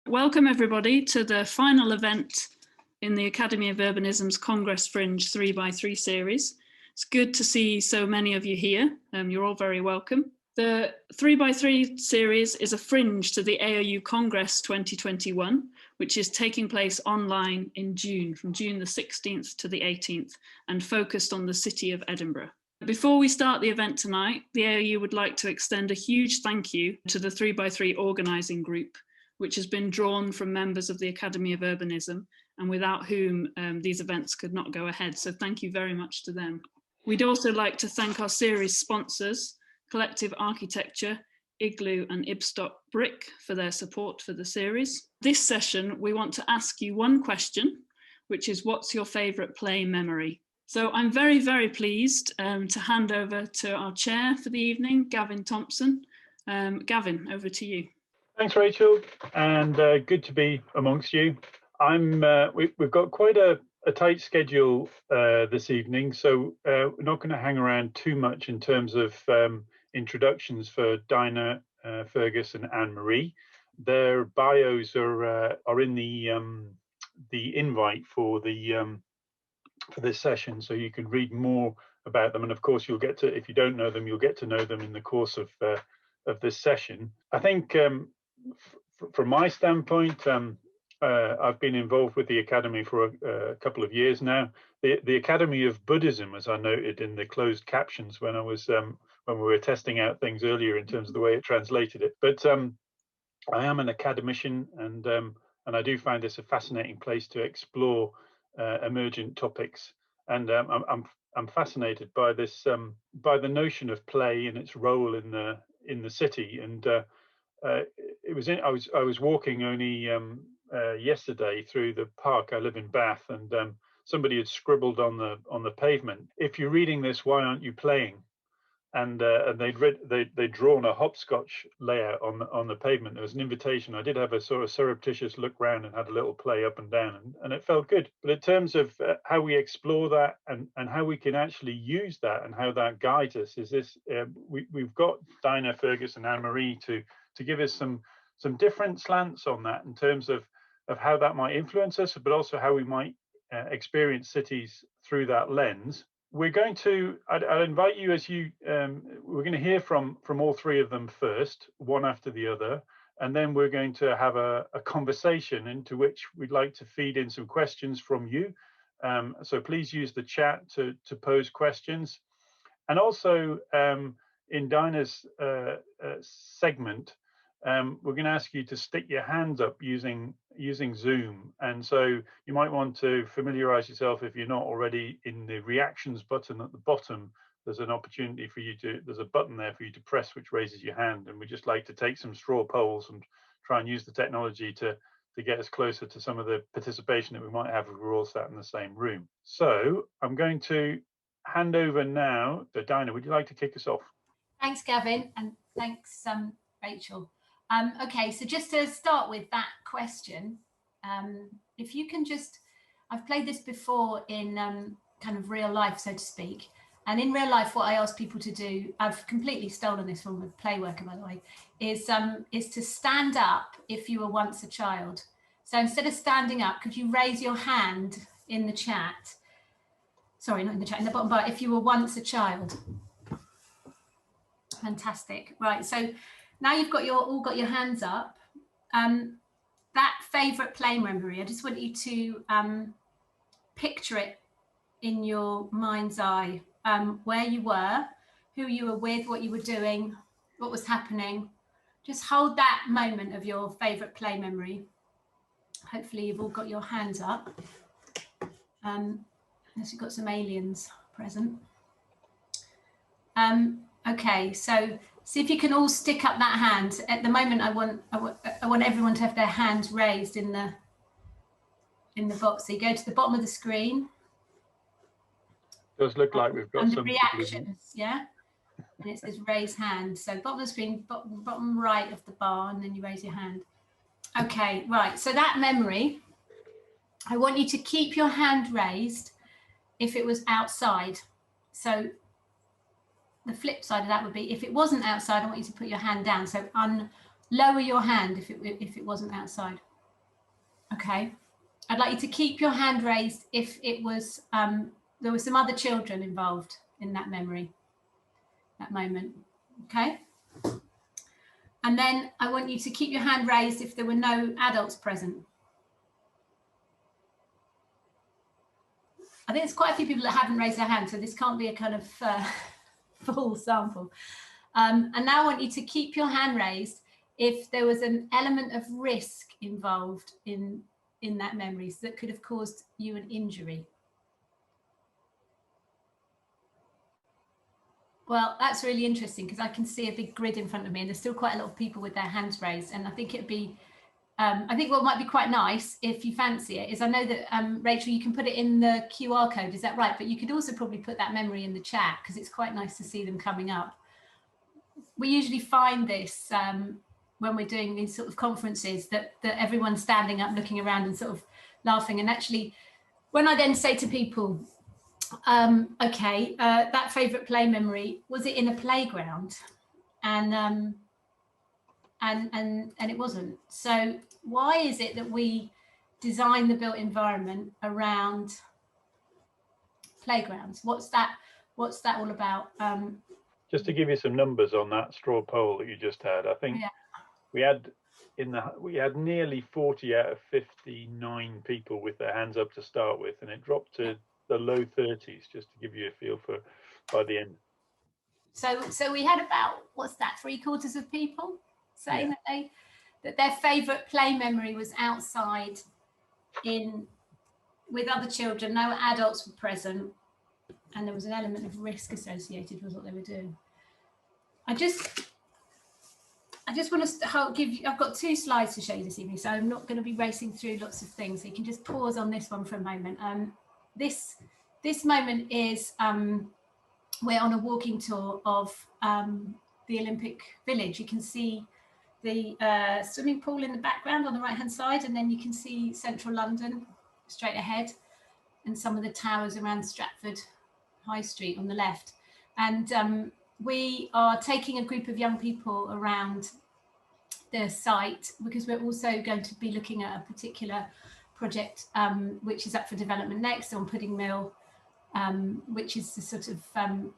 Welcome everybody to the final event in the Academy of Urbanism's Congress Fringe 3x3 series. It's good to see so many of you here. You're all very welcome. The 3x3 series is a fringe to the AoU Congress 2021, which is taking place online in June, from June the 16th to the 18th, and focused on the city of Edinburgh. Before we start the event tonight, the AoU would like to extend a huge thank you to the 3x3 organising group, which has been drawn from members of the Academy of Urbanism and without whom these events could not go ahead. So thank you very much to them. We'd also like to thank our series sponsors, Collective Architecture, Igloo and Ibstock Brick, for their support for the series. This session, we want to ask you one question, which is, what's your favourite play memory? So I'm very, very pleased to hand over to our chair for the evening, Gavin Thompson. Gavin, over to you. Thanks, Rachel, and good to be amongst you. We've got quite a tight schedule this evening, so we're not going to hang around too much in terms of introductions for Dinah, Fergus, and Anne-Marie. Their bios are in the invite for this session, so you can read more about them. And of course, you'll get to, if you don't know them, you'll get to know them in the course of this session. I think. From my standpoint, I've been involved with the Academy for a couple of years now. The Academy of Buddhism, as I noted in the closed captions when we were testing out things earlier in terms of the way it translated it. But I am an academician, and I do find this a fascinating place to explore emergent topics. And I'm fascinated by this, by the notion of play and its role in the city. And I was walking only yesterday through the park. I live in Bath, and somebody had scribbled on the pavement, "If you're reading this, why aren't you playing?" And they'd drawn a hopscotch layout on the pavement. There was an invitation. I did have a sort of surreptitious look round and had a little play up and down, and it felt good. But in terms of how we explore that and how we can actually use that and how that guides us, is this we've got Dinah, Fergus, and Anne-Marie to give us some different slants on that in terms of how that might influence us, but also how we might experience cities through that lens. We're going to, I'd invite you we're going to hear from all three of them first, one after the other, and then we're going to have a conversation into which we'd like to feed in some questions from you. So please use the chat to pose questions. And also in Dinah's segment, we're going to ask you to stick your hands up using Zoom, and so you might want to familiarize yourself, if you're not already, in the reactions button at the bottom. There's an opportunity for you there's a button there for you to press which raises your hand, and we just like to take some straw polls and try and use the technology to get us closer to some of the participation that we might have if we're all sat in the same room. So I'm going to hand over now to Dinah. Would you like to kick us off? Thanks, Gavin, and thanks, Rachel. Okay, so just to start with that question, if you can just, I've played this before in kind of real life, so to speak. And in real life, what I ask people to do, I've completely stolen this from a play worker, by the way, is to stand up if you were once a child. So instead of standing up, could you raise your hand in the chat? Sorry, not in the chat, in the bottom bar, if you were once a child. Fantastic. Right, so now you've got all got your hands up. That favourite play memory, I just want you to picture it in your mind's eye, where you were, who you were with, what you were doing, what was happening. Just hold that moment of your favourite play memory. Hopefully you've all got your hands up. Unless you've got some aliens present. Okay, so see if you can all stick up that hand. At the moment, I want everyone to have their hands raised in the box. So you go to the bottom of the screen. Does look like we've got under some reactions, yeah. And it says raise hand. So bottom of the screen, bottom right of the bar, and then you raise your hand. Okay, right. So that memory, I want you to keep your hand raised if it was outside. So the flip side of that would be, if it wasn't outside, I want you to put your hand down. So lower your hand if it wasn't outside. Okay. I'd like you to keep your hand raised if it was there were some other children involved in that memory, that moment. Okay. And then I want you to keep your hand raised if there were no adults present. I think there's quite a few people that haven't raised their hand, so this can't be a kind of full sample. And now I want you to keep your hand raised if there was an element of risk involved in that memory that could have caused you an injury. Well, that's really interesting because I can see a big grid in front of me and there's still quite a lot of people with their hands raised. And I think it'd be, I think what might be quite nice if you fancy it is, I know that, Rachel, you can put it in the QR code, is that right? But you could also probably put that memory in the chat because it's quite nice to see them coming up. We usually find this when we're doing these sort of conferences that everyone's standing up, looking around and sort of laughing. And actually, when I then say to people, okay, that favourite play memory, was it in a playground? And it wasn't. So why is it that we design the built environment around playgrounds? What's that all about? Just to give you some numbers on that straw poll that you just had, I think we had nearly 40 out of 59 people with their hands up to start with, and it dropped to the low 30s, just to give you a feel for by the end. So we had about, what's that, 3/4 of people saying that their favourite play memory was outside with other children, no adults were present, and there was an element of risk associated with what they were doing. I just want to give you, I've got 2 slides to show you this evening, so I'm not going to be racing through lots of things, so you can just pause on this one for a moment. This moment is, we're on a walking tour of the Olympic Village. You can see the swimming pool in the background on the right hand side, and then you can see central London straight ahead and some of the towers around Stratford High Street on the left. And we are taking a group of young people around the site because we're also going to be looking at a particular project which is up for development next on Pudding Mill, which is the sort of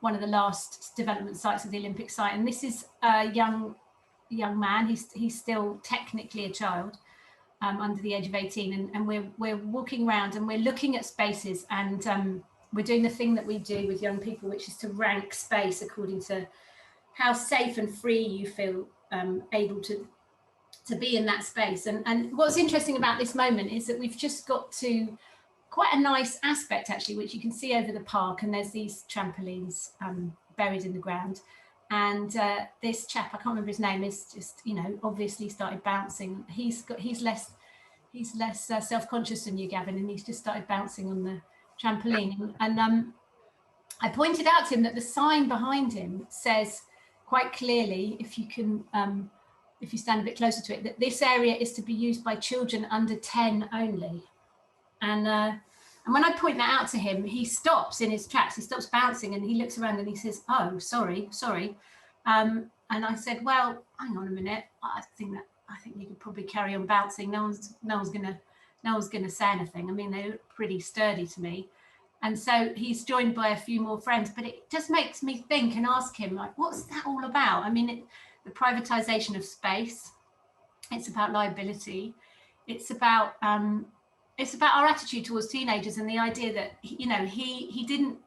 one of the last development sites of the Olympic site. And this is a young man. He's still technically a child, under the age of 18, and we're walking around and we're looking at spaces, and we're doing the thing that we do with young people, which is to rank space according to how safe and free you feel able to be in that space. And what's interesting about this moment is that we've just got to quite a nice aspect actually, which you can see over the park, and there's these trampolines buried in the ground. And this chap, I can't remember his name, is just, you know, obviously started bouncing. He's less self-conscious than you, Gavin, and he's just started bouncing on the trampoline. And I pointed out to him that the sign behind him says quite clearly, if you can, if you stand a bit closer to it, that this area is to be used by children under 10 only. And when I point that out to him, he stops in his tracks, he stops bouncing, and he looks around and he says, "Oh, sorry." And I said, "Well, hang on a minute. I think you could probably carry on bouncing. No one's gonna say anything. I mean, they look pretty sturdy to me." And so he's joined by a few more friends, but it just makes me think and ask him, like, what's that all about? I mean, the privatization of space. It's about liability. It's about our attitude towards teenagers, and the idea that, you know, he didn't,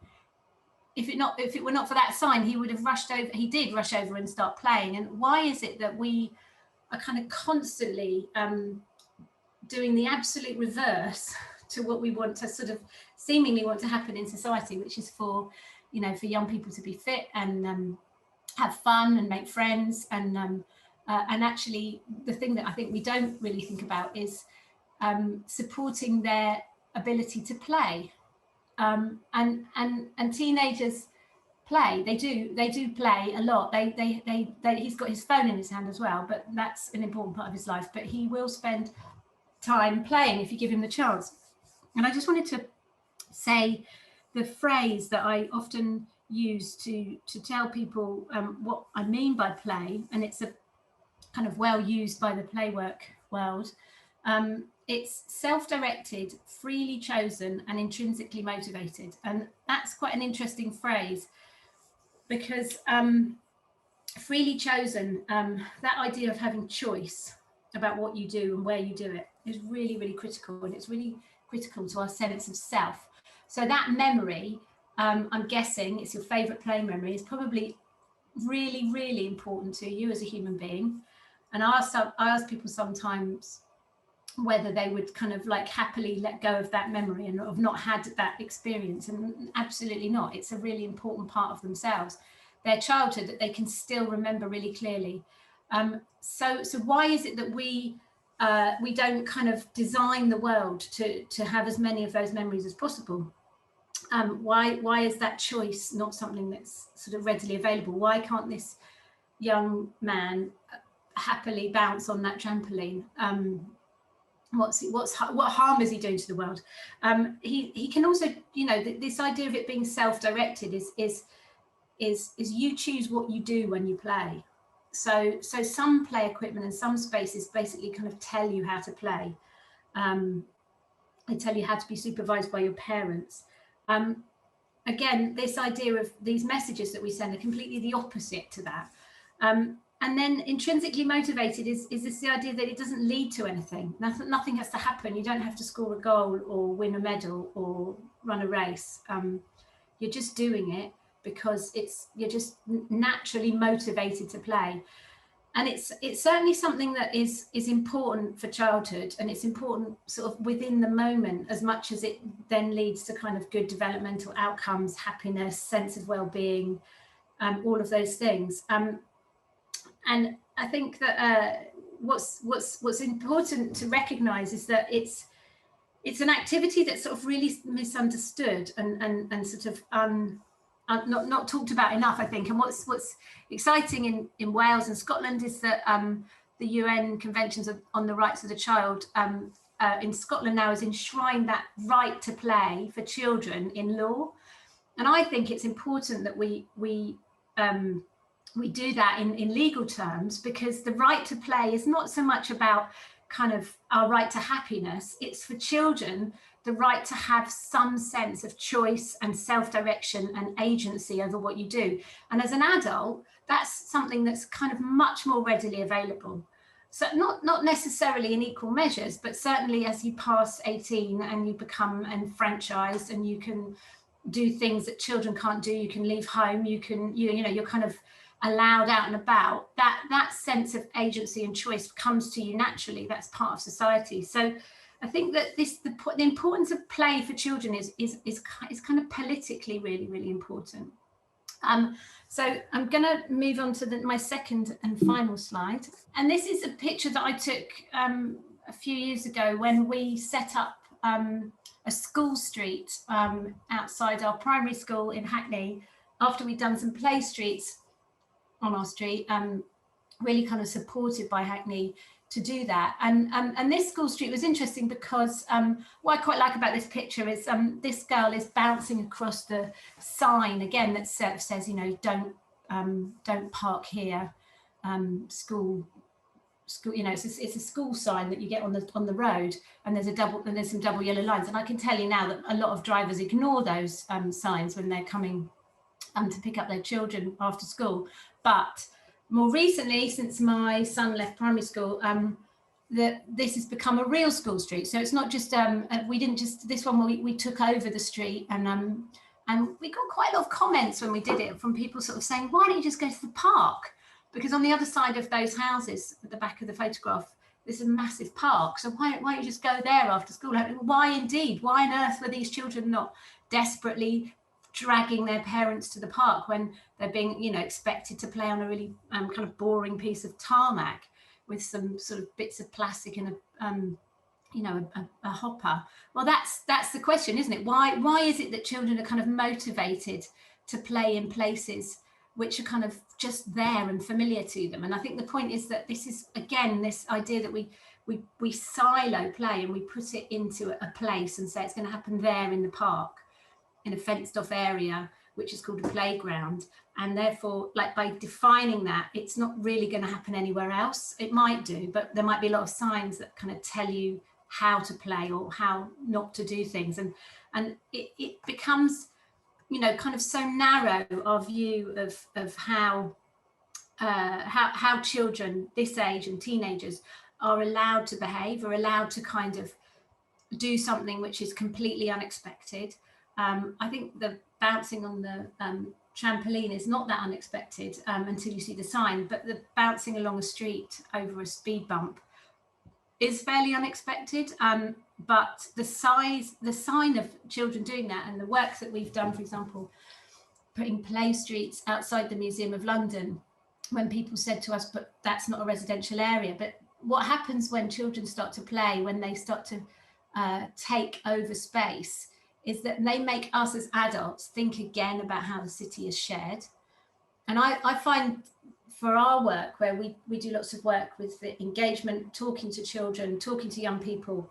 if it were not for that sign, he would have rushed over. He did rush over and start playing. And why is it that we are kind of constantly doing the absolute reverse to what we want to sort of seemingly want to happen in society, which is for, you know, for young people to be fit and have fun and make friends, and actually the thing that I think we don't really think about is supporting their ability to play, and teenagers play. They do play a lot. He's got his phone in his hand as well, but that's an important part of his life. But he will spend time playing if you give him the chance. And I just wanted to say the phrase that I often use to tell people what I mean by play, and it's a kind of well used by the playwork world. It's self-directed, freely chosen, and intrinsically motivated. And that's quite an interesting phrase, because freely chosen, that idea of having choice about what you do and where you do it is really, really critical, and it's really critical to our sense of self. So that memory, I'm guessing it's your favorite play memory, is probably really, really important to you as a human being. And I ask people sometimes whether they would kind of like happily let go of that memory and have not had that experience, and absolutely not. It's a really important part of themselves, their childhood, that they can still remember really clearly. So why is it that we don't kind of design the world to have as many of those memories as possible? Why is that choice not something that's sort of readily available? Why can't this young man happily bounce on that trampoline? What harm is he doing to the world? He can also, you know, this idea of it being self-directed is you choose what you do when you play. So some play equipment and some spaces basically kind of tell you how to play. They tell you how to be supervised by your parents. Again, this idea of these messages that we send are completely the opposite to that. And then intrinsically motivated is this the idea that it doesn't lead to anything. Nothing has to happen. You don't have to score a goal or win a medal or run a race. You're just doing it because you're just naturally motivated to play. And it's certainly something that is important for childhood, and it's important sort of within the moment as much as it then leads to kind of good developmental outcomes, happiness, sense of well-being, all of those things. And I think that what's important to recognise is that it's an activity that's sort of really misunderstood and sort of not talked about enough, I think. And what's exciting in Wales and Scotland is that the UN Conventions on the Rights of the Child in Scotland now has enshrined that right to play for children in law. And I think it's important that we do that in legal terms, because the right to play is not so much about kind of our right to happiness. It's for children the right to have some sense of choice and self-direction and agency over what you do. And as an adult, that's something that's kind of much more readily available. So not necessarily in equal measures, but certainly as you pass 18 and you become enfranchised and you can do things that children can't do, you can leave home, you're kind of allowed out and about, that sense of agency and choice comes to you naturally. That's part of society. So I think that the importance of play for children is kind of politically really, really important. So I'm going to move on to my second and final slide. And this is a picture that I took a few years ago when we set up a school street outside our primary school in Hackney, after we'd done some play streets on our street, really kind of supported by Hackney to do that. And this school street was interesting because what I quite like about this picture is this girl is bouncing across the sign again that says, you know, don't park here, school, you know, it's a school sign that you get on the road, and there's some double yellow lines. And I can tell you now that a lot of drivers ignore those signs when they're coming to pick up their children after school. But more recently, since my son left primary school, this has become a real school street. So it's not just we didn't just this one we took over the street, and we got quite a lot of comments when we did it from people sort of saying, why don't you just go to the park? Because on the other side of those houses at the back of the photograph, there's a massive park. So why don't you just go there after school? Why indeed? Why on earth were these children not desperately dragging their parents to the park when they're being, you know, expected to play on a really kind of boring piece of tarmac with some sort of bits of plastic and a hopper? Well, that's the question, isn't it? Why is it that children are kind of motivated to play in places which are kind of just there and familiar to them? And I think the point is that this is, again, this idea that we silo play and we put it into a place and say it's going to happen there in the park, in a fenced off area, which is called a playground. And therefore, like by defining that, it's not really going to happen anywhere else. It might do, but there might be a lot of signs that kind of tell you how to play or how not to do things. And it becomes, you know, kind of so narrow our view of how children this age and teenagers are allowed to behave, or allowed to kind of do something which is completely unexpected. I think the bouncing on the trampoline is not that unexpected until you see the sign, but the bouncing along a street over a speed bump is fairly unexpected. But the sign of children doing that, and the work that we've done, for example, putting play streets outside the Museum of London, when people said to us, but that's not a residential area. But what happens when children start to play, when they start to take over space, is that they make us as adults think again about how the city is shared. And I find for our work, where we do lots of work with the engagement, talking to children, talking to young people,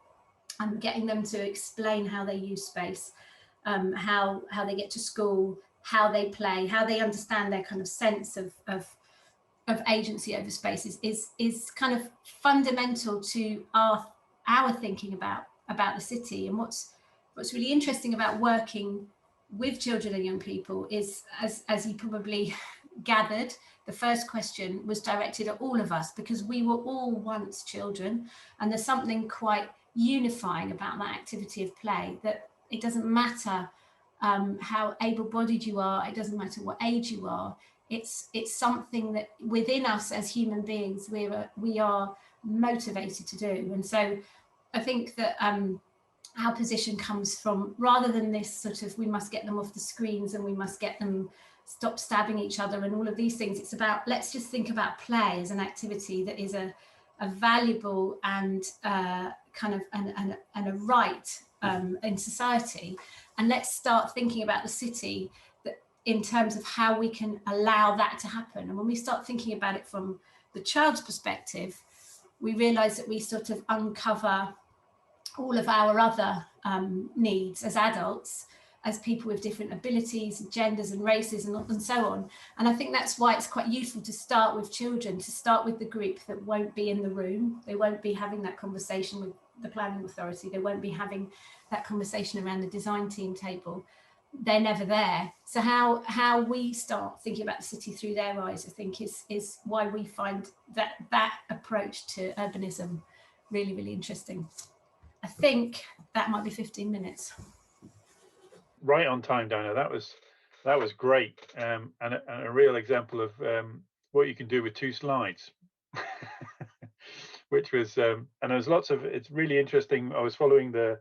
and getting them to explain how they use space, how they get to school, how they play, how they understand their kind of sense of agency over spaces, is kind of fundamental to our thinking about the city. And what's really interesting about working with children and young people is, as you probably gathered, the first question was directed at all of us, because we were all once children, and there's something quite unifying about that activity of play, that it doesn't matter how able-bodied you are, it doesn't matter what age you are, it's something that within us as human beings we are motivated to do. And so I think that our position comes from, rather than this sort of, we must get them off the screens and we must get them stop stabbing each other and all of these things, it's about, let's just think about play as an activity that is a valuable and kind of and a right in society. And let's start thinking about the city that in terms of how we can allow that to happen. And when we start thinking about it from the child's perspective, we realize that we sort of uncover all of our other needs as adults, as people with different abilities, genders and races and so on. And I think that's why it's quite useful to start with children, to start with the group that won't be in the room. They won't be having that conversation with the planning authority. They won't be having that conversation around the design team table. They're never there. So how we start thinking about the city through their eyes, I think, is why we find that approach to urbanism really, really interesting. I think that might be 15 minutes. Right on time, Dinah. That was great, and a real example of what you can do with 2 slides. Which was and there's lots of, it's really interesting. I was following the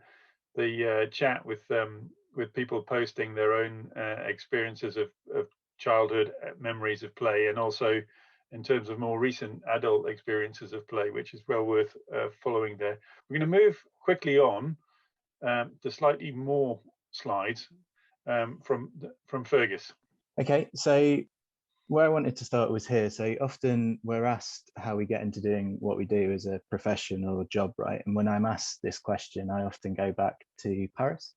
chat with people posting their own experiences of childhood memories of play, and also in terms of more recent adult experiences of play, which is well worth following there. We're going to move quickly on to slightly more slides from Fergus. Okay, so where I wanted to start was here. So often we're asked how we get into doing what we do as a profession or job, right? And when I'm asked this question, I often go back to Paris,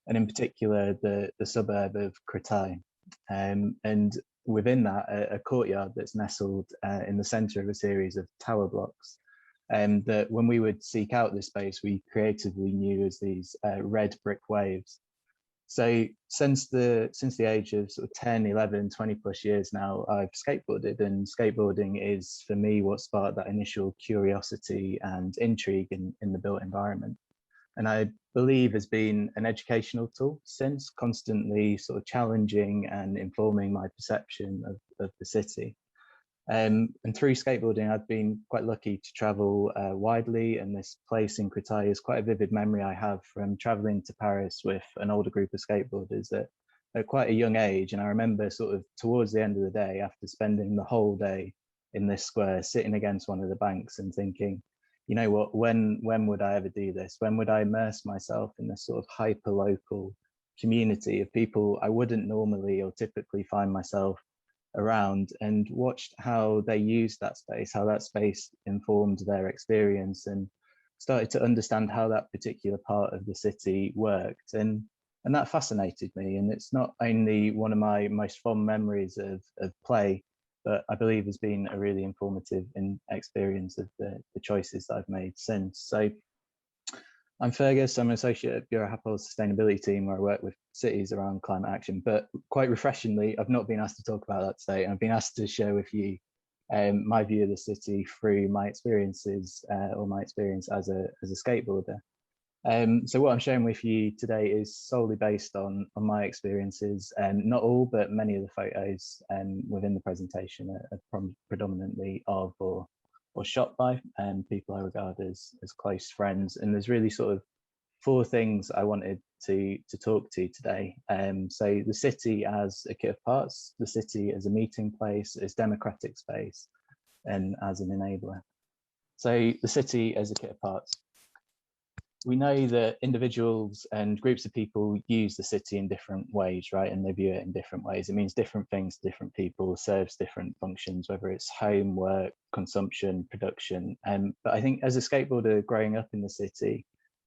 and in particular the suburb of Créteil, and within that a courtyard that's nestled in the centre of a series of tower blocks, and that when we would seek out this space, we creatively knew as these red brick waves. So since the age of sort of 10, 11, 20 plus years now, I've skateboarded, and skateboarding is for me what sparked that initial curiosity and intrigue in the built environment. And I believe has been an educational tool since, constantly sort of challenging and informing my perception of the city. And through skateboarding, I've been quite lucky to travel widely, and this place in Créteil is quite a vivid memory I have from traveling to Paris with an older group of skateboarders at quite a young age. And I remember sort of towards the end of the day, after spending the whole day in this square, sitting against one of the banks and thinking, you know what, when would I ever do this? When would I immerse myself in this sort of hyper-local community of people I wouldn't normally or typically find myself around, and watched how they used that space, how that space informed their experience, and started to understand how that particular part of the city worked. And And that fascinated me. And it's not only one of my most fond memories of play, but I believe has been a really informative experience of the choices that I've made since. So I'm Fergus, I'm an associate at Buro Happold's sustainability team, where I work with cities around climate action. But quite refreshingly, I've not been asked to talk about that today. I've been asked to share with you my view of the city through my experiences or my experience as a skateboarder. So what I'm sharing with you today is solely based on my experiences, not all, but many of the photos within the presentation are predominantly of or shot by people I regard as close friends. And there's really sort of four things I wanted to talk to today. So the city as a kit of parts, the city as a meeting place, as democratic space, and as an enabler. So the city as a kit of parts. We know that individuals and groups of people use the city in different ways, right? And they view it in different ways. It means different things to different people, serves different functions, whether it's home, work, consumption, production. But I think as a skateboarder growing up in the city,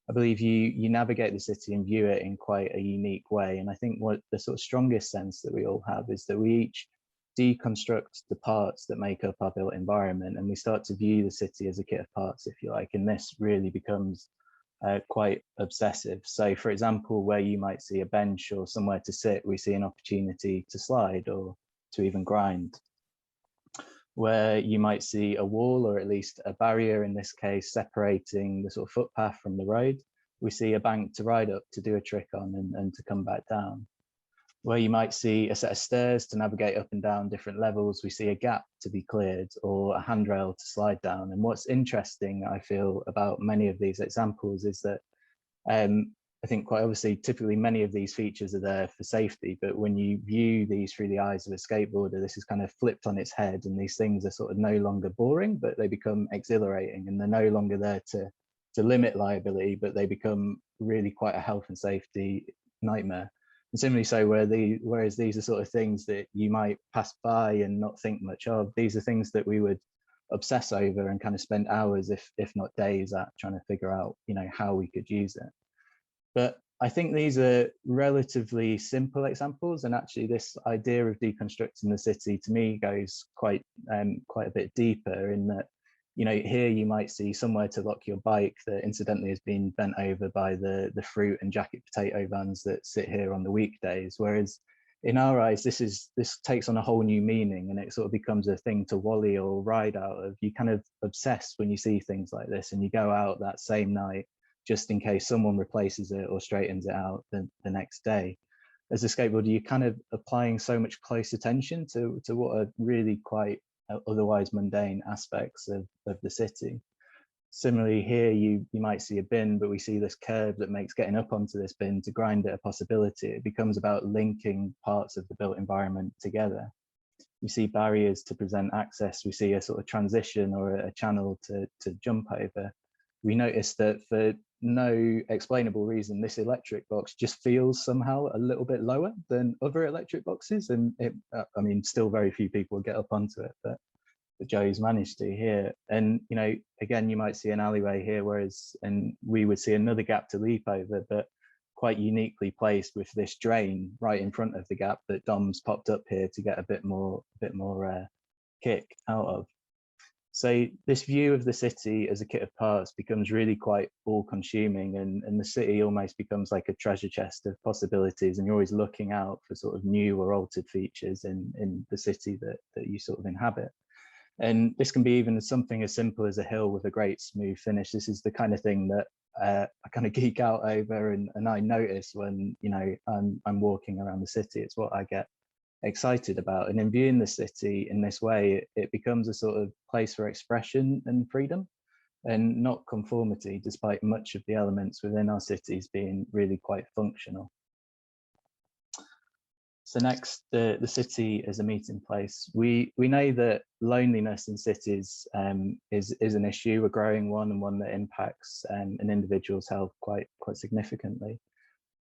I believe you navigate the city and view it in quite a unique way. And I think what the sort of strongest sense that we all have is that we each deconstruct the parts that make up our built environment, and we start to view the city as a kit of parts, if you like. And this really becomes quite obsessive. So for example, where you might see a bench or somewhere to sit, we see an opportunity to slide or to even grind. Where you might see a wall, or at least a barrier in this case, separating the sort of footpath from the road, we see a bank to ride up to do a trick on and to come back down. Where you might see a set of stairs to navigate up and down different levels, we see a gap to be cleared or a handrail to slide down. And what's interesting, I feel, about many of these examples is that I think quite obviously, typically many of these features are there for safety, but when you view these through the eyes of a skateboarder, this is kind of flipped on its head, and these things are sort of no longer boring, but they become exhilarating, and they're no longer there to limit liability, but they become really quite a health and safety nightmare. And similarly so, whereas these are sort of things that you might pass by and not think much of, these are things that we would obsess over and kind of spend hours, if not days, at trying to figure out, how we could use it. But I think these are relatively simple examples, and actually this idea of deconstructing the city to me goes quite a bit deeper, in that, here you might see somewhere to lock your bike that incidentally has been bent over by the fruit and jacket potato vans that sit here on the weekdays. Whereas in our eyes, this takes on a whole new meaning, and it sort of becomes a thing to wally or ride out of. You kind of obsess when you see things like this, and you go out that same night just in case someone replaces it or straightens it out the next day. As a skateboarder, you're kind of applying so much close attention to what are really quite otherwise mundane aspects of the city. Similarly, here you might see a bin, but we see this curve that makes getting up onto this bin to grind it a possibility. It becomes about linking parts of the built environment together. We see barriers to present access. We see a sort of transition or a channel to jump over. We notice that for no explainable reason, this electric box just feels somehow a little bit lower than other electric boxes. And I mean, still very few people will get up onto it, but Joe's managed to here. And, again, you might see an alleyway here, and we would see another gap to leap over, but quite uniquely placed with this drain right in front of the gap that Dom's popped up here to get a bit more kick out of. So this view of the city as a kit of parts becomes really quite all-consuming, and the city almost becomes like a treasure chest of possibilities, and you're always looking out for sort of new or altered features in the city that you sort of inhabit. And this can be even something as simple as a hill with a great smooth finish. This is the kind of thing that I kind of geek out over, and I notice when I'm walking around the city. It's what I get excited about. And in viewing the city in this way, it becomes a sort of place for expression and freedom, and not conformity, despite much of the elements within our cities being really quite functional. So next, the city as a meeting place. We know that loneliness in cities is an issue, a growing one, and one that impacts an individual's health quite significantly.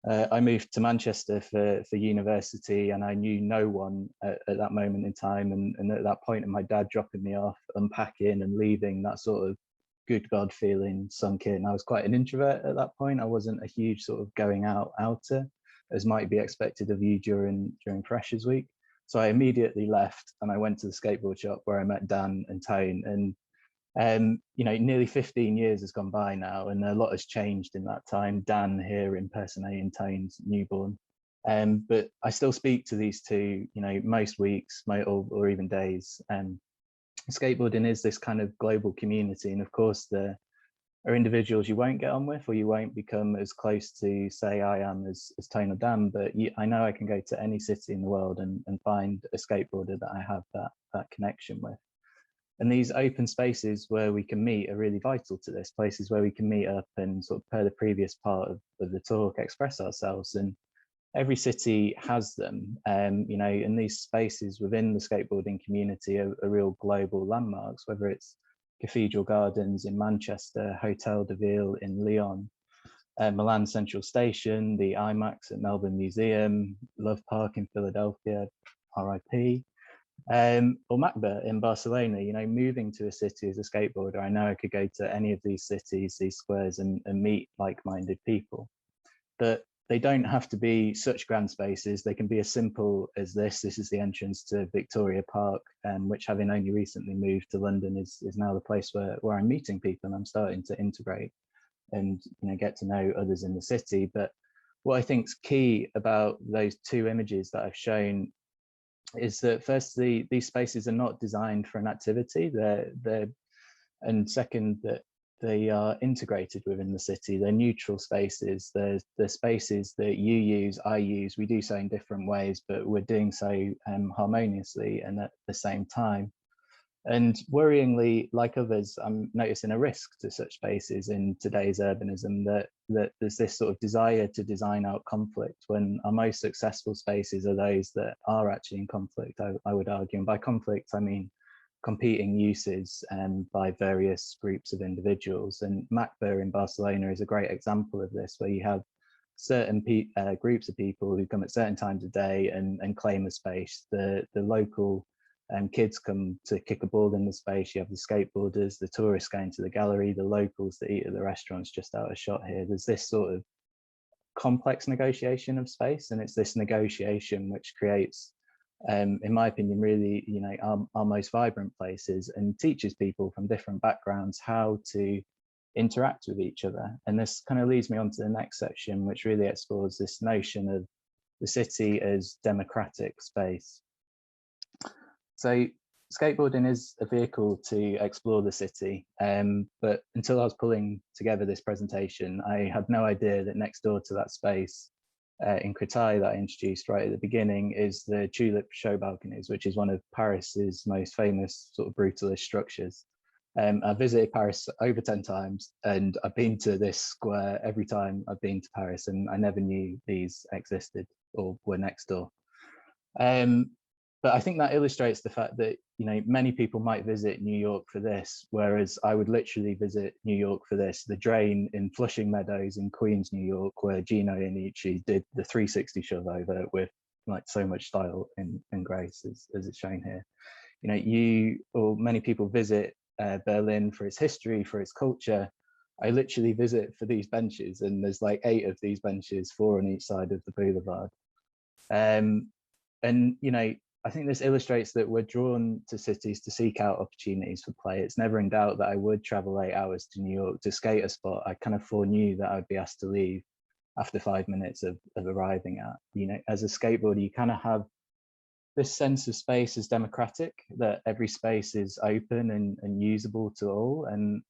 I moved to Manchester for university, and I knew no one at that moment in time. And at that point, and my dad dropping me off, unpacking and leaving, that sort of good God feeling sunk in. I was quite an introvert at that point. I wasn't a huge sort of going outer. as might be expected of you during Freshers Week. So I immediately left and I went to the skateboard shop where I met Dan and Tone. And you know, nearly 15 years has gone by now, and a lot has changed in that time. Dan here impersonating Tone's newborn. But I still speak to these two, you know, most weeks, or even days. Skateboarding is this kind of global community, and of course there are individuals you won't get on with, or you won't become as close to, say, I am as Tone or Dan, but I know I can go to any city in the world and find a skateboarder that I have that connection with. And these open spaces where we can meet are really vital to this, places where we can meet up and sort of, per the previous part of the talk, express ourselves. And every city has them, you know, and these spaces within the skateboarding community are real global landmarks, whether it's Cathedral Gardens in Manchester, Hotel de Ville in Lyon, Milan Central Station, the IMAX at Melbourne Museum, Love Park in Philadelphia, RIP, or Macba in Barcelona. You know, moving to a city as a skateboarder, I know I could go to any of these cities, these squares, and meet like-minded people. But they don't have to be such grand spaces. They can be as simple as this. This is the entrance to Victoria Park, which, having only recently moved to London, is now the place where I'm meeting people and I'm starting to integrate and, you know, get to know others in the city. But what I think is key about those two images that I've shown is that, firstly, these spaces are not designed for an activity. And second, that they are integrated within the city. They're neutral spaces. They're spaces that you use, I use. We do so in different ways, but we're doing so harmoniously and at the same time. And worryingly, like others, I'm noticing a risk to such spaces in today's urbanism, that there's this sort of desire to design out conflict, when our most successful spaces are those that are actually in conflict, I would argue. And by conflict, I mean competing uses by various groups of individuals. And Macba in Barcelona is a great example of this, where you have certain groups of people who come at certain times of day and claim a space. The local kids come to kick a ball in the space. You have the skateboarders, the tourists going to the gallery, the locals that eat at the restaurants just out of shot here. There's this sort of complex negotiation of space, and it's this negotiation which creates, in my opinion, really, you know, our most vibrant places, and teaches people from different backgrounds how to interact with each other. And this kind of leads me on to the next section, which really explores this notion of the city as democratic space. So skateboarding is a vehicle to explore the city, but until I was pulling together this presentation, I had no idea that next door to that space in Créteil that I introduced right at the beginning is the Tulip show balconies, which is one of Paris's most famous sort of brutalist structures. I've visited Paris over 10 times, and I've been to this square every time I've been to Paris, and I never knew these existed or were next door. But I think that illustrates the fact that, you know, many people might visit New York for this, whereas I would literally visit New York for this. The drain in Flushing Meadows in Queens, New York, where Gino Iannucci did the 360 shove over with like so much style and grace, as it's shown here. You know, many people visit Berlin for its history, for its culture. I literally visit for these benches, and there's like 8 of these benches, 4 on each side of the boulevard. And, you know, I think this illustrates that we're drawn to cities to seek out opportunities for play. It's never in doubt that I would travel 8 hours to New York to skate a spot I kind of foreknew that I'd be asked to leave after 5 minutes of arriving at. You know, as a skateboarder, you kind of have this sense of space as democratic, that every space is open and usable to all. And,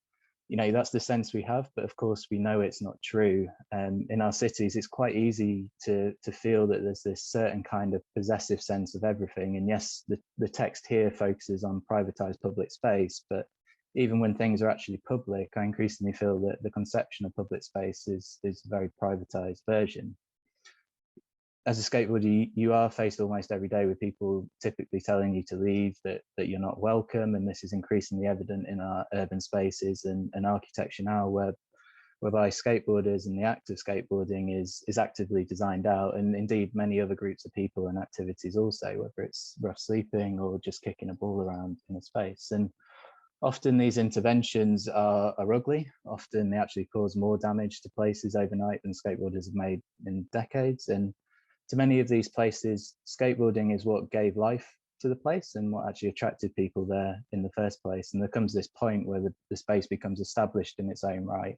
you know, that's the sense we have, but of course we know it's not true. In our cities, it's quite easy to feel that there's this certain kind of possessive sense of everything. And yes, the text here focuses on privatized public space, but even when things are actually public, I increasingly feel that the conception of public space is a very privatized version. As a skateboarder, you are faced almost every day with people typically telling you to leave, that you're not welcome, and this is increasingly evident in our urban spaces and architecture now, whereby skateboarders and the act of skateboarding is actively designed out, and indeed many other groups of people and activities also, whether it's rough sleeping or just kicking a ball around in a space. And often these interventions are ugly. Often they actually cause more damage to places overnight than skateboarders have made in decades. And to many of these places, skateboarding is what gave life to the place and what actually attracted people there in the first place. And there comes this point where the space becomes established in its own right,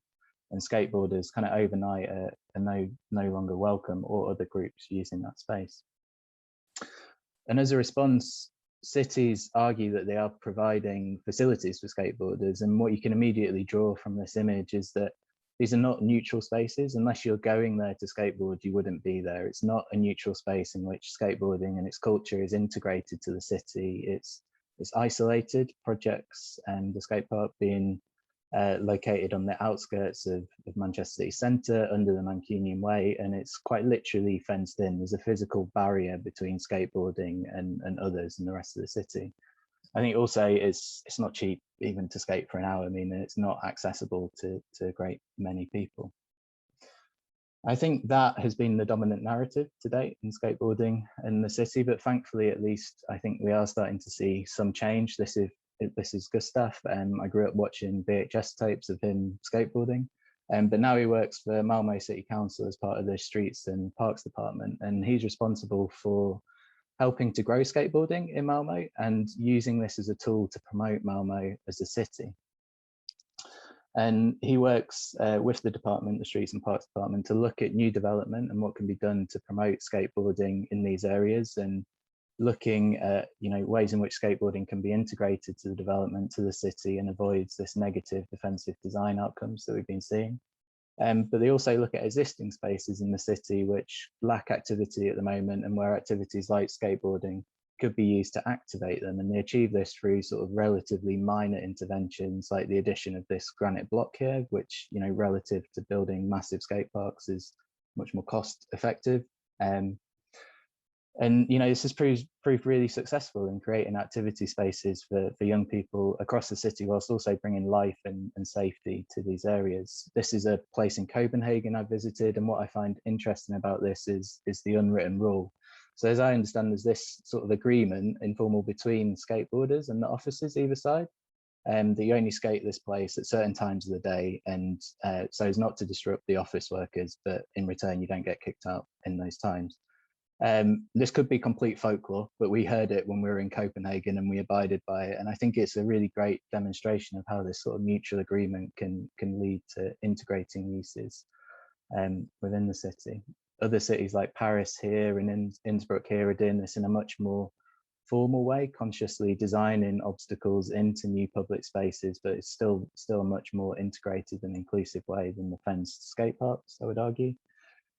and skateboarders kind of overnight are no longer welcome, or other groups using that space. And as a response, cities argue that they are providing facilities for skateboarders, and what you can immediately draw from this image is that these are not neutral spaces. Unless you're going there to skateboard, you wouldn't be there. It's not a neutral space in which skateboarding and its culture is integrated to the city. It's isolated. Projects and the skate park being located on the outskirts of Manchester City Centre under the Mancunian Way, and it's quite literally fenced in. There's a physical barrier between skateboarding and others in the rest of the city. I think also it's not cheap even to skate for an hour. I mean, it's not accessible to a great many people. I think that has been the dominant narrative to date in skateboarding in the city, but thankfully, at least, I think we are starting to see some change. This is Gustav. I grew up watching VHS tapes of him skateboarding, but now he works for Malmo City Council as part of the Streets and Parks Department, and he's responsible for helping to grow skateboarding in Malmo and using this as a tool to promote Malmo as a city. And he works with the department, the Streets and Parks Department, to look at new development and what can be done to promote skateboarding in these areas, and looking at ways in which skateboarding can be integrated to the development, to the city, and avoids this negative defensive design outcomes that we've been seeing. But they also look at existing spaces in the city which lack activity at the moment, and where activities like skateboarding could be used to activate them. And they achieve this through sort of relatively minor interventions, like the addition of this granite block here, which, relative to building massive skate parks, is much more cost effective. And this has proved really successful in creating activity spaces for young people across the city, whilst also bringing life and safety to these areas. This is a place in Copenhagen I visited, and what I find interesting about this is the unwritten rule. So as I understand, there's this sort of agreement, informal, between skateboarders and the officers either side, that you only skate this place at certain times of the day, and so as not to disrupt the office workers, but in return you don't get kicked out in those times. This could be complete folklore, but we heard it when we were in Copenhagen and we abided by it. And I think it's a really great demonstration of how this sort of mutual agreement can lead to integrating uses within the city. Other cities like Paris here and Innsbruck here are doing this in a much more formal way, consciously designing obstacles into new public spaces, but it's still a much more integrated and inclusive way than the fenced skate parks, I would argue.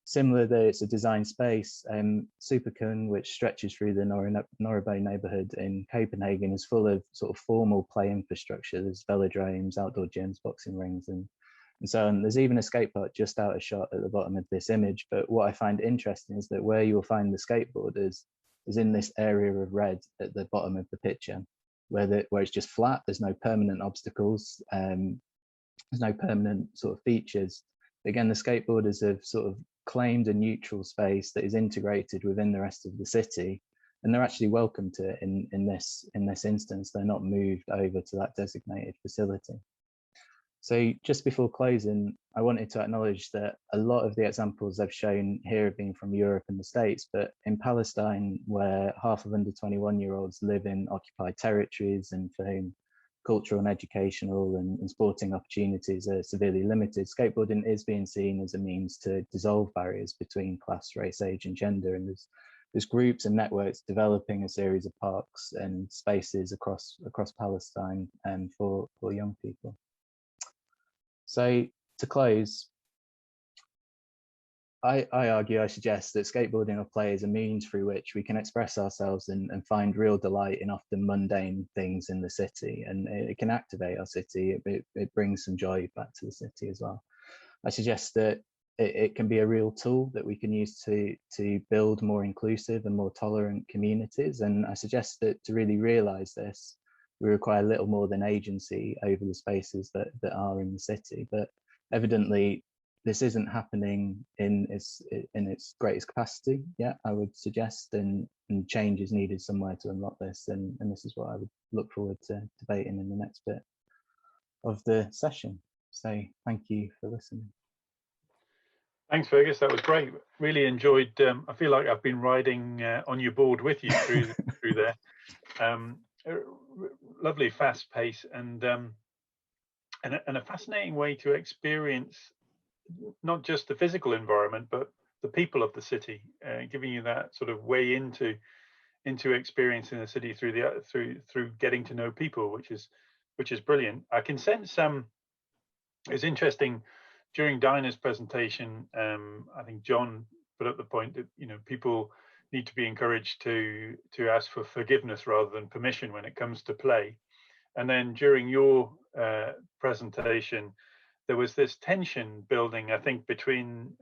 Similar, though, it's a design space. Superkun, which stretches through the Norrebo neighborhood in Copenhagen, is full of sort of formal play infrastructure. There's velodromes, outdoor gyms, boxing rings, and so on. There's even a skate park just out of shot at the bottom of this image. But what I find interesting is that where you'll find the skateboarders is in this area of red at the bottom of the picture, where it's just flat. There's no permanent obstacles. There's no permanent sort of features. Again, the skateboarders have sort of claimed a neutral space that is integrated within the rest of the city, and they're actually welcome to it in this instance. They're not moved over to that designated facility. So just before closing, I wanted to acknowledge that a lot of the examples I've shown here have been from Europe and the States, but in Palestine, where half of under 21-year-olds live in occupied territories and for whom cultural and educational and sporting opportunities are severely limited, skateboarding is being seen as a means to dissolve barriers between class, race, age and gender. And there's groups and networks developing a series of parks and spaces across Palestine for young people. So to close, I suggest that skateboarding or play is a means through which we can express ourselves and find real delight in often mundane things in the city, and it can activate our city. It brings some joy back to the city as well. I suggest that it can be a real tool that we can use to build more inclusive and more tolerant communities. And I suggest that to really realise this, we require little more than agency over the spaces that are in the city. But evidently, this isn't happening in its greatest capacity yet, I would suggest, and change is needed somewhere to unlock this. And this is what I would look forward to debating in the next bit of the session. So thank you for listening. Thanks, Fergus. That was great. Really enjoyed. I feel like I've been riding on your board with you through there. Lovely, fast pace, and a fascinating way to experience not just the physical environment, but the people of the city, giving you that sort of way into experiencing the city through getting to know people, which is brilliant. I can sense it's interesting during Dinah's presentation. I think John put up the point that people need to be encouraged to ask for forgiveness rather than permission when it comes to play. And then during your presentation, there was this tension building, I think, between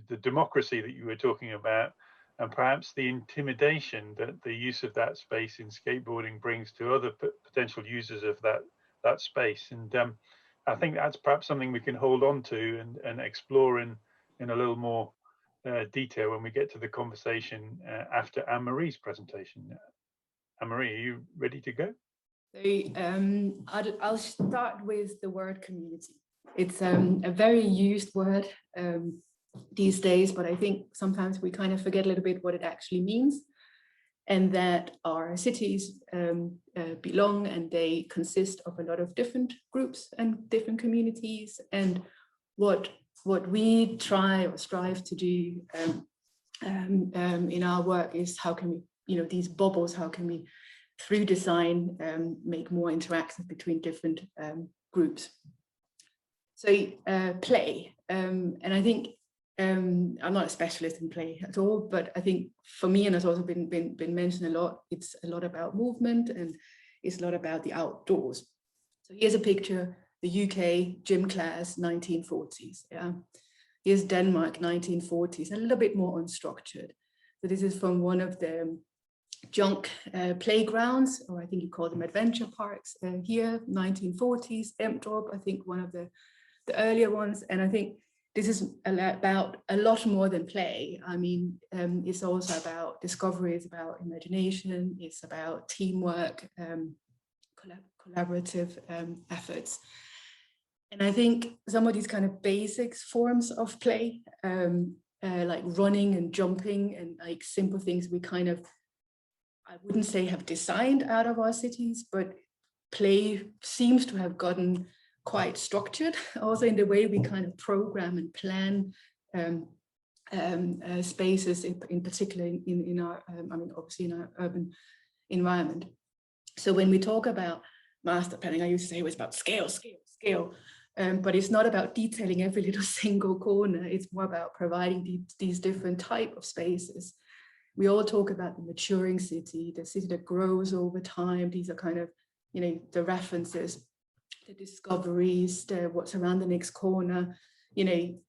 the democracy that you were talking about and perhaps the intimidation that the use of that space in skateboarding brings to other potential users of that space. And I think that's perhaps something we can hold on to and explore in a little more detail when we get to the conversation after Anne-Marie's presentation. Anne-Marie, are you ready to go? So I'll start with the word community. It's a very used word these days, but I think sometimes we kind of forget a little bit what it actually means, and that our cities belong and they consist of a lot of different groups and different communities. And what we try or strive to do in our work is how can we, these bubbles, how can we through design make more interactive between different groups. So play, and I think I'm not a specialist in play at all, but I think for me, and it's also been mentioned a lot, it's a lot about movement and it's a lot about the outdoors. So here's a picture, the UK gym class, 1940s. Yeah, here's Denmark, 1940s, a little bit more unstructured. So this is from one of the junk playgrounds, or I think you call them adventure parks here, 1940s, Emdrup, I think one of the earlier ones. And I think this is about a lot more than play. I mean, it's also about discovery, it's about imagination, it's about teamwork, collaborative efforts. And I think some of these kind of basics forms of play, like running and jumping and like simple things we kind of, I wouldn't say have designed out of our cities, but play seems to have gotten quite structured also in the way we kind of program and plan spaces, in particular in our, I mean, obviously in our urban environment. So when we talk about master planning, I used to say it was about scale, but it's not about detailing every little single corner. It's more about providing these different type of spaces. We all talk about the maturing city, the city that grows over time. These are kind of, the references, the discoveries, what's around the next corner,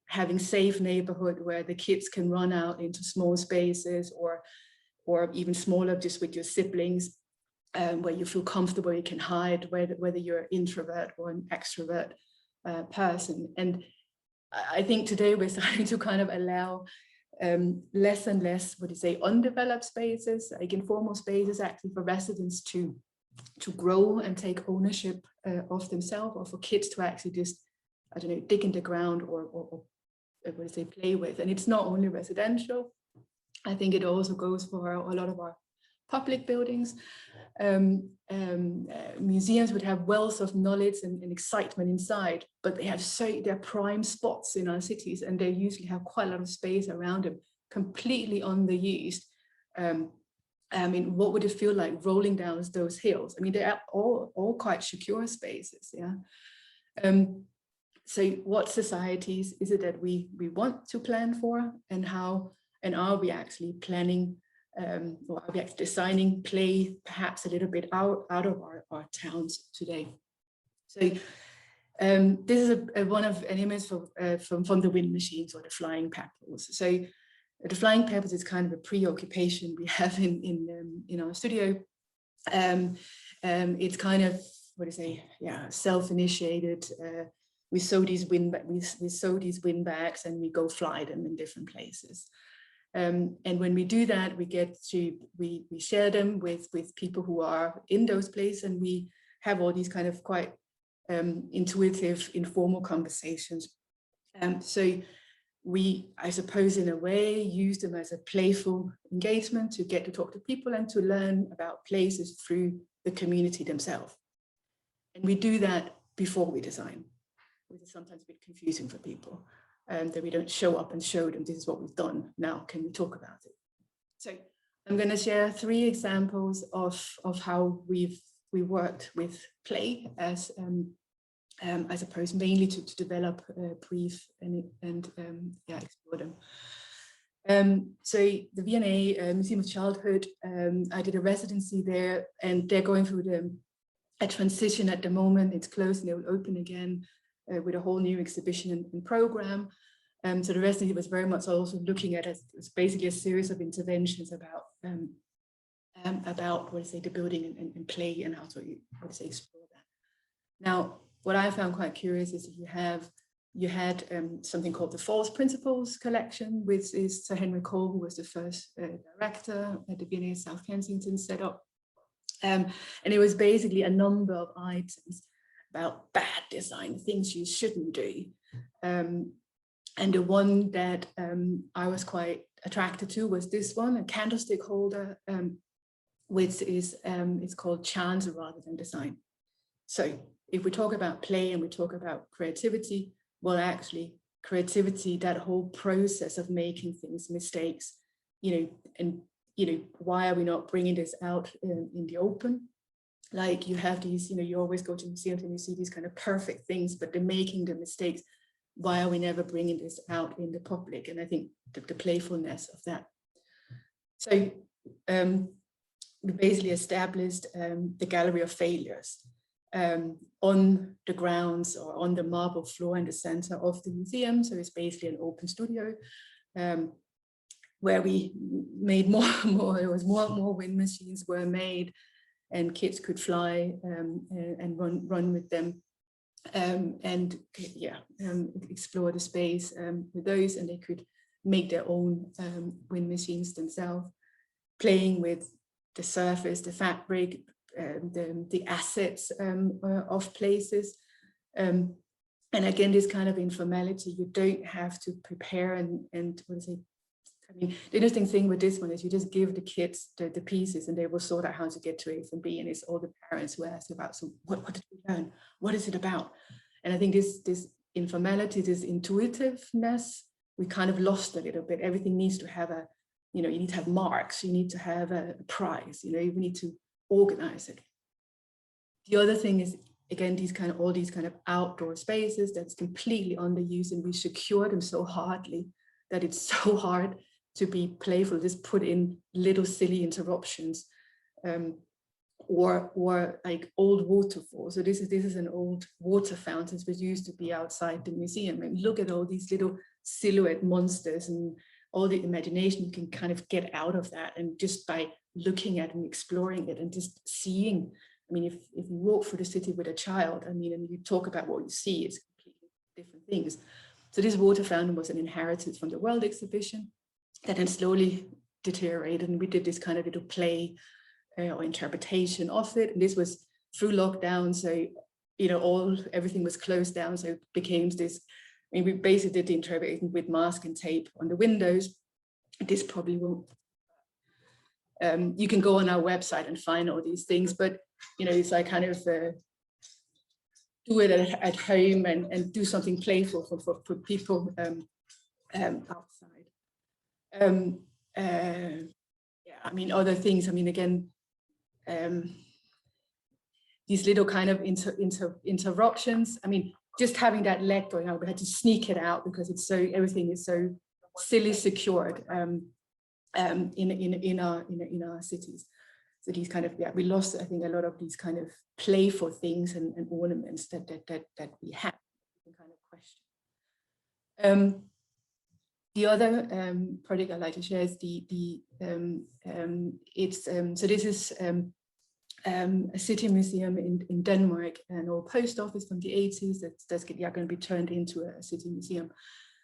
having safe neighborhood where the kids can run out into small spaces or even smaller just with your siblings, where you feel comfortable, you can hide, whether you're an introvert or an extrovert person. And I think today we're starting to kind of allow less and less, undeveloped spaces, like informal spaces actually for residents to grow and take ownership of themselves, or for kids to actually just, dig in the ground or play with. And it's not only residential. I think it also goes for a lot of our public buildings. Museums would have wealth of knowledge and excitement inside, but they have they're prime spots in our cities, and they usually have quite a lot of space around them, completely underused. I mean, what would it feel like rolling down those hills? I mean, they're all quite secure spaces, yeah. So what societies is it that we want to plan for, and how, and are we actually planning, or are we actually designing play perhaps a little bit out of our towns today? So this is one of an image from the wind machines, or the flying peppers. So the flying peppers is kind of a preoccupation we have in our studio. It's kind of, self-initiated. We sew these wind bags and we go fly them in different places. And when we do that, we share them with people who are in those places, and we have all these kind of quite intuitive, informal conversations. So we, I suppose, in a way, use them as a playful engagement to get to talk to people and to learn about places through the community themselves. And we do that before we design, which is sometimes a bit confusing for people, that we don't show up and show them this is what we've done. Now, can we talk about it? So I'm going to share 3 examples of how we worked with play as I suppose mainly to develop a brief and yeah, explore them. So the V&A Museum of Childhood, I did a residency there, and they're going through a transition at the moment. It's closed and they will open again with a whole new exhibition and program. So the residency was very much also looking at it. It's basically a series of interventions about what is the building and play and how to explore that. Now, what I found quite curious is that you had something called the False Principles collection, which is Sir Henry Cole, who was the first director at the V&A South Kensington, set up. And it was basically a number of items about bad design, things you shouldn't do. And the one that I was quite attracted to was this one, a candlestick holder, which is it's called Chance Rather Than Design. So if we talk about play and we talk about creativity, well, actually creativity, that whole process of making things, mistakes, why are we not bringing this out in the open? Like you have these, you always go to museums and you see these kind of perfect things, but they're making the mistakes. Why are we never bringing this out in the public? And I think the playfulness of that. So we basically established the Gallery of Failures on the grounds or on the marble floor in the center of the museum. So it's basically an open studio where we made more wind machines were made, and kids could fly and run with them and explore the space with those, and they could make their own wind machines themselves, playing with the surface, the fabric, the assets of places. And again, this kind of informality, you don't have to prepare and what is it? I mean, the interesting thing with this one is you just give the kids the pieces and they will sort out how to get to A from B, and it's all the parents who ask about, so what did we learn? What is it about? And I think this informality, this intuitiveness, we kind of lost a little bit. Everything needs to have you need to have marks, you need to have a prize, we need to organize it. The other thing is, again, all these kind of outdoor spaces that's completely underused, and we secure them so hardly that it's so hard to be playful, just put in little silly interruptions, or like old waterfalls. So this is an old water fountain which used to be outside the museum, and look at all these little silhouette monsters and all the imagination you can kind of get out of that, and just by looking at and exploring it and just seeing. I mean, if you walk through the city with a child, and you talk about what you see, it's completely different things. So this water fountain was an inheritance from the World Exhibition that then slowly deteriorated, and we did this kind of little play or interpretation of it. And this was through lockdown, so everything was closed down, so it became this. I mean, we basically did the interpretation with mask and tape on the windows. This probably won't. You can go on our website and find all these things, but it's like kind of do it at home and do something playful for people outside. I mean, other things. I mean, again, these little kind of interruptions. I mean, just having that leg going out, we had to sneak it out because everything is so silly secured in our cities. So these kind of, we lost, I think, a lot of these kind of playful things and ornaments that we had. Kind of question. The other project I'd like to share is so this is a city museum in Denmark, an old post office from the 80s that's going to be turned into a city museum.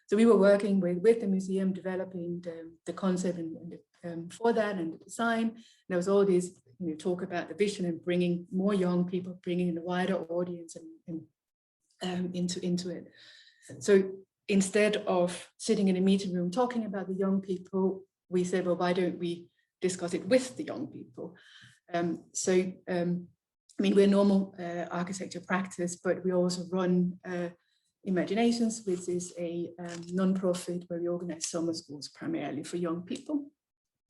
So we were working with the museum, developing the concept and for that and the design. And there was all these, talk about the vision and bringing more young people, bringing in a wider audience and into it. So instead of sitting in a meeting room talking about the young people, we said, well, why don't we discuss it with the young people? I mean, we're normal architecture practice, but we also run Imaginations, which is a non-profit where we organize summer schools primarily for young people.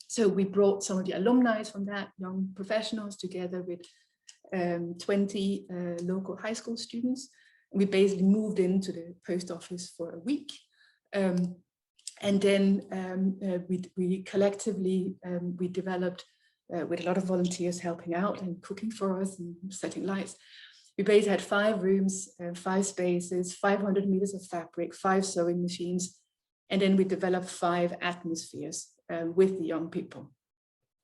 So we brought some of the alumni from that, young professionals, together with 20 local high school students. We basically moved into the post office for a week. And then we collectively, we developed with a lot of volunteers helping out and cooking for us and setting lights. We basically had 5 rooms, 5 spaces, 500 meters of fabric, 5 sewing machines. And then we developed 5 atmospheres with the young people.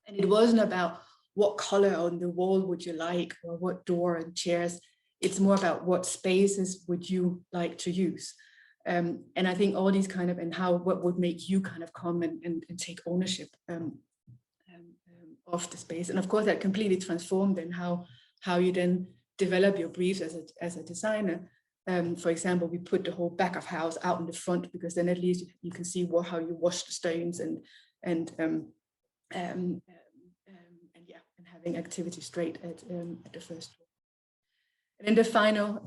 And it wasn't about what color on the wall would you like, or what door and chairs. It's more about what spaces would you like to use. And I think all these kind of, and how, what would make you kind of come and take ownership of the space. And of course that completely transformed in how you then develop your briefs as a designer. For example, we put the whole back of house out in the front, because then at least you can see how you wash the stones and having activity straight at the first floor. And then the final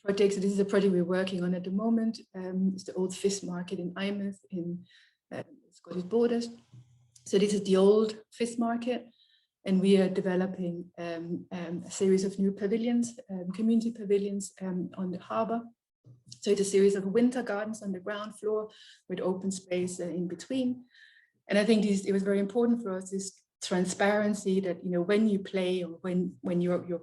project, so this is a project we're working on at the moment. It's the old fish market in Eyemouth in Scottish borders. So this is the old fish market, and we are developing a series of new pavilions, community pavilions on the harbour. So it's a series of winter gardens on the ground floor with open space in between. And I think it was very important for us, this transparency that, you know, when you play, or when you're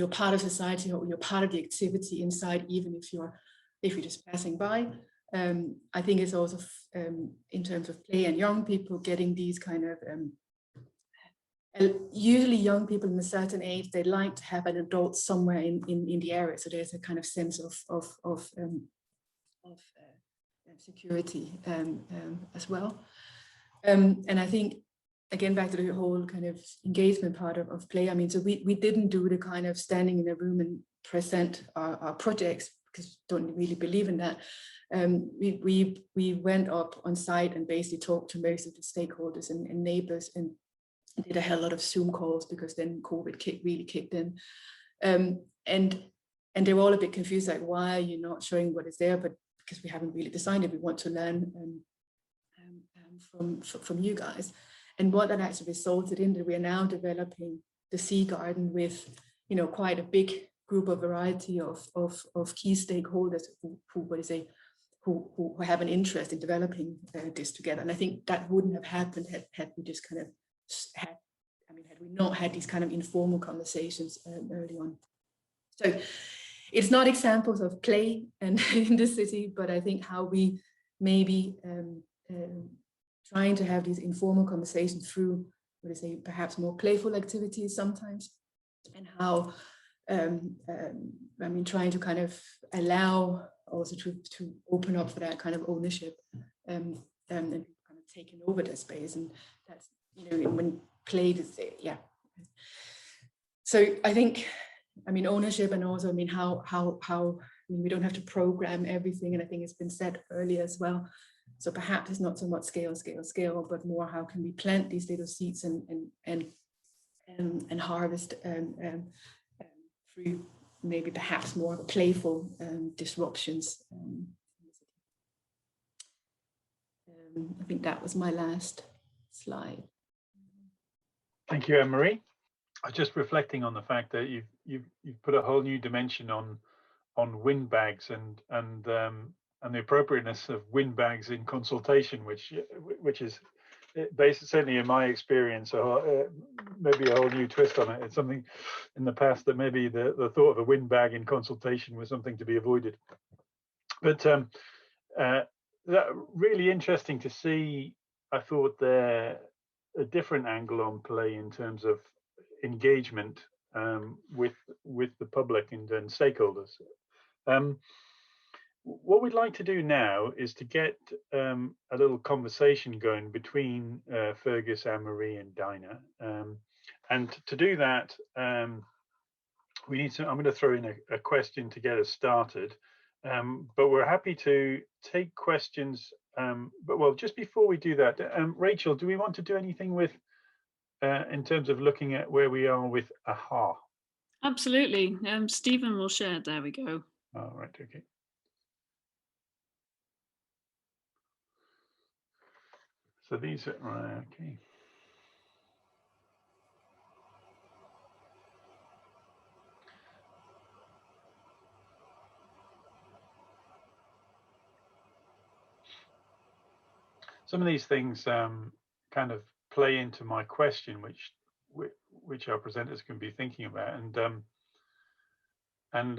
part of society, or you're part of the activity inside, even if you're just passing by. I think it's also in terms of play and young people getting these kind of usually young people in a certain age, they like to have an adult somewhere in the area, so there's a kind of sense of security as well. And I think, again, back to the whole kind of engagement part of play. I mean, so we didn't do the kind of standing in a room and present our projects, because we don't really believe in that. We went up on site and basically talked to most of the stakeholders and neighbors, and did a hell lot of Zoom calls, because then COVID really kicked in. And they were all a bit confused, like, why are you not showing what is there? But because we haven't really decided, we want to learn from you guys. And what that actually resulted in, that we are now developing the Sea Garden with, you know, quite a big group of variety of key stakeholders who have an interest in developing this together. And I think that wouldn't have happened had we just kind of had we not had these kind of informal conversations early on. So it's not examples of play and in the city, but I think how we maybe trying to have these informal conversations through, perhaps more playful activities sometimes, and how trying to kind of allow also to open up for that kind of ownership and kind of taking over the space. And that's, you know, when played is there, yeah. So I think, ownership, and also, how we don't have to program everything. And I think it's been said earlier as well. So perhaps it's not so much scale, but more how can we plant these little seeds and harvest through maybe perhaps more playful disruptions. I think that was my last slide. Thank you, Anne-Marie. I was just reflecting on the fact that you've put a whole new dimension on windbags and the appropriateness of windbags in consultation, which is based, certainly in my experience, maybe a whole new twist on it. It's something in the past that maybe the thought of a windbag in consultation was something to be avoided. But that really interesting to see. I thought there a different angle on play in terms of engagement with the public and stakeholders. What we'd like to do now is to get a little conversation going between Fergus, Anne-Marie and Dinah. And to do that, we need to. I'm going to throw in a question to get us started, but we're happy to take questions. But well, just before we do that, Rachel, do we want to do anything with in terms of looking at where we are with AHA? Absolutely. Stephen will share. There we go. Oh, right. Okay. So these are right. Okay. Some of these things kind of play into my question, which our presenters can be thinking about, and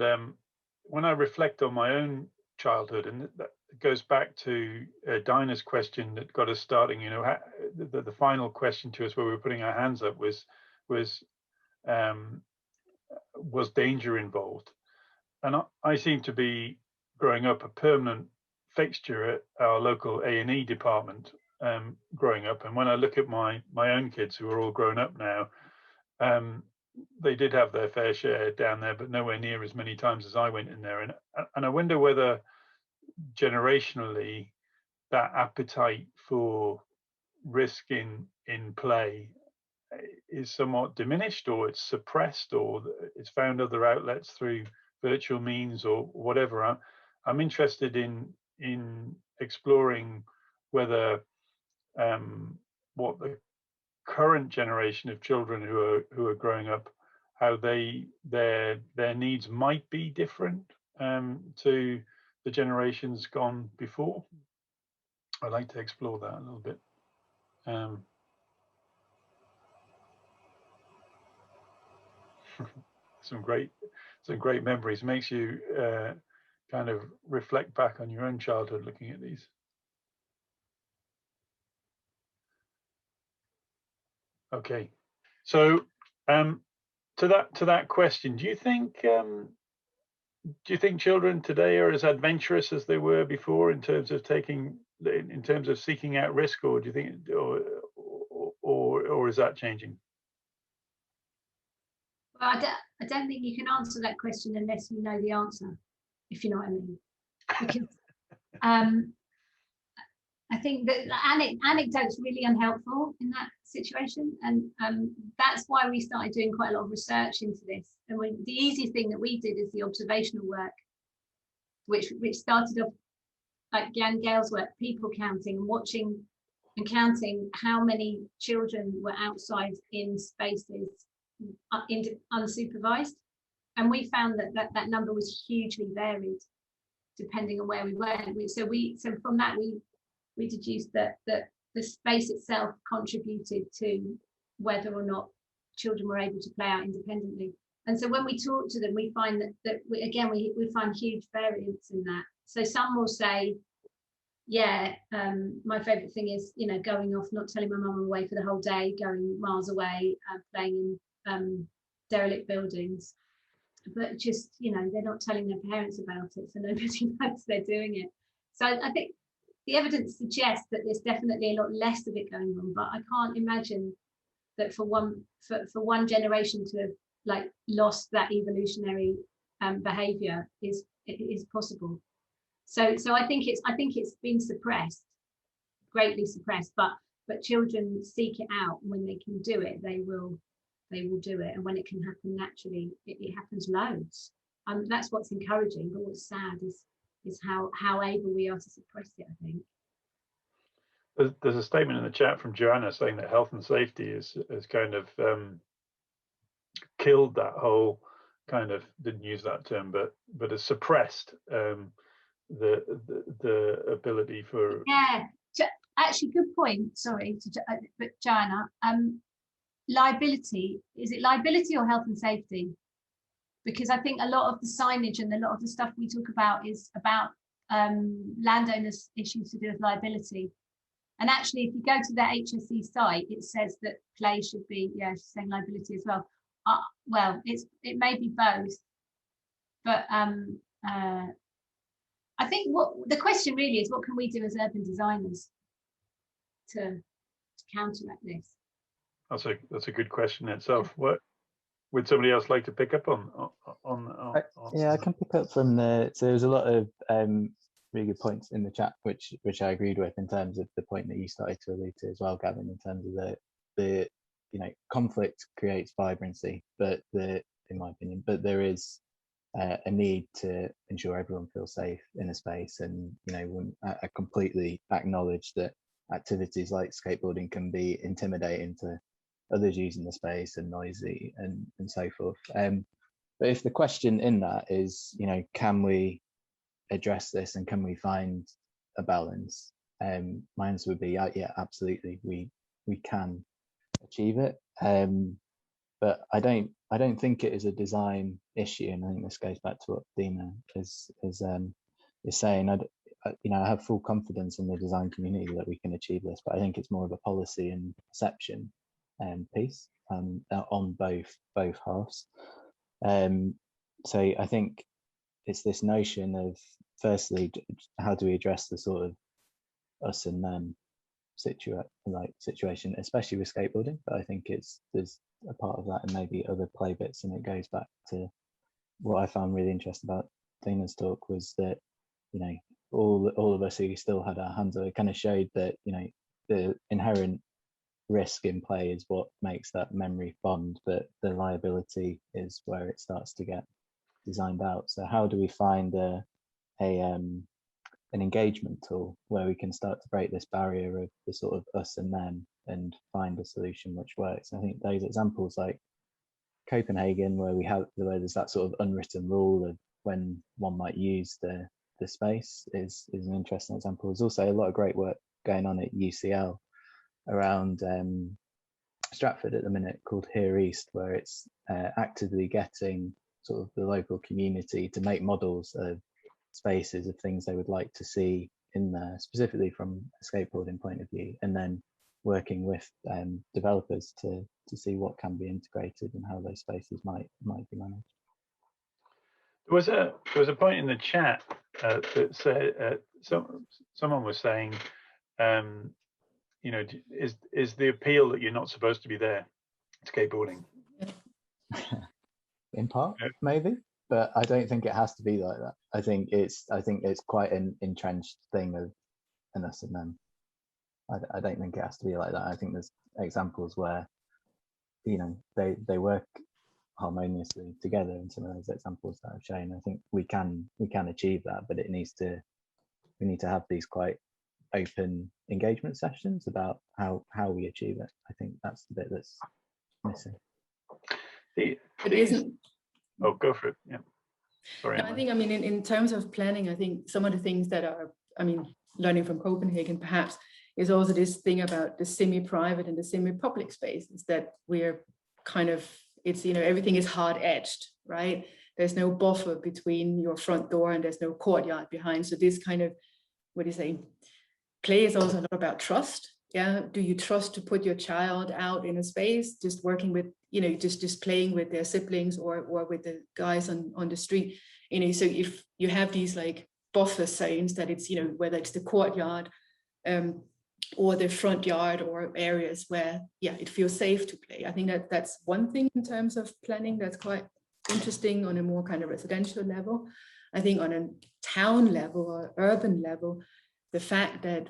when I reflect on my own childhood, and that goes back to Dinah's question that got us starting. You know, the final question to us where we were putting our hands up was danger involved? And I seem to be growing up a permanent fixture at our local A&E department growing up. And when I look at my own kids who are all grown up now, they did have their fair share down there, but nowhere near as many times as I went in there. And I wonder whether generationally that appetite for risk in play is somewhat diminished, or it's suppressed, or it's found other outlets through virtual means or whatever. I'm interested in exploring whether what the current generation of children who are growing up, how their needs might be different to the generations gone before. I'd like to explore that a little bit. Some great memories. Makes you kind of reflect back on your own childhood looking at these. Okay, so to that question, do you think children today are as adventurous as they were before in terms of seeking out risk, or do you think, or is that changing? Well, I don't think you can answer that question unless you know the answer, if you know what I mean. Because I think that anecdotes really unhelpful in that situation, and that's why we started doing quite a lot of research into this. And the easy thing that we did is the observational work, which started off like Gail's work, people counting and watching and counting how many children were outside in spaces unsupervised, and we found that number was hugely varied depending on where we went. So from that we deduced that the space itself contributed to whether or not children were able to play out independently. And so when we talk to them, we find that we find huge variance in that. So some will say, yeah, my favorite thing is, you know, going off, not telling my mum I'm away for the whole day, going miles away, playing in derelict buildings. But just, you know, they're not telling their parents about it, so nobody knows they're doing it. So I think the evidence suggests that there's definitely a lot less of it going on, but I can't imagine that for one generation to have like lost that evolutionary behavior is possible. So I think it's been suppressed, greatly suppressed, but children seek it out. When they can do it, they will do it, and when it can happen naturally, it happens loads. That's what's encouraging, but what's sad is how able we are to suppress it, I think. There's a statement in the chat from Joanna saying that health and safety has kind of killed that whole kind of, didn't use that term, but has suppressed the ability for. Yeah, actually, good point. Sorry, but Joanna, liability, is it liability or health and safety? Because I think a lot of the signage and a lot of the stuff we talk about is about landowners' issues to do with liability. And actually, if you go to the HSE site, it says that play should be, yeah, she's saying liability as well. Well, it may be both, but I think what the question really is, what can we do as urban designers to counteract this? That's a good question itself. What would somebody else like to pick up on yeah, I can pick up from so there's a lot of really good points in the chat which I agreed with, in terms of the point that you started to allude to as well, Gavin, in terms of the conflict creates vibrancy, but in my opinion, but there is a need to ensure everyone feels safe in a space. And I completely acknowledge that activities like skateboarding can be intimidating to others using the space and noisy and so forth. But if the question in that is, can we address this and can we find a balance? My answer would be yeah, absolutely, we can achieve it. But I don't think it is a design issue, and I think this goes back to what Dinah is saying. I have full confidence in the design community that we can achieve this, but I think it's more of a policy and perception piece on both halves. So I think it's this notion of, firstly, how do we address the sort of us and them situation, especially with skateboarding. But I think there's a part of that and maybe other play bits, and it goes back to what I found really interesting about Dinah's talk was that all of us who still had our hands on it kind of showed that the inherent risk in play is what makes that memory fond, but the liability is where it starts to get designed out. So how do we find an engagement tool where we can start to break this barrier of the sort of us and them and find a solution which works? I think those examples like Copenhagen, where there's that sort of unwritten rule of when one might use the space is an interesting example. There's also a lot of great work going on at UCL around Stratford at the minute called Here East, where it's actively getting sort of the local community to make models of spaces of things they would like to see in there, specifically from a skateboarding point of view, and then working with developers to see what can be integrated and how those spaces might be managed. There was a point in the chat that said someone was saying, is the appeal that you're not supposed to be there skateboarding? In part, maybe, but I don't think it has to be like that. I think it's quite an entrenched thing of an us and them. I don't think it has to be like that. I think there's examples where they work harmoniously together in some of those examples that I've shown. I think we can achieve that, but we need to have these quite open engagement sessions about how we achieve it. I think that's the bit that's missing. It isn't. Oh, go for it. Yeah. Sorry. No, I think, in terms of planning, I think some of the things that are, learning from Copenhagen perhaps, is also this thing about the semi-private and the semi-public spaces that we're kind of, it's, everything is hard edged, right? There's no buffer between your front door and there's no courtyard behind. So this kind of, play is also a lot about trust. Yeah. Do you trust to put your child out in a space, just working with, just playing with their siblings or with the guys on the street? So if you have these like buffer zones that it's, whether it's the courtyard or the front yard or areas where, it feels safe to play. I think that's one thing in terms of planning that's quite interesting on a more kind of residential level. I think on a town level or urban level, the fact that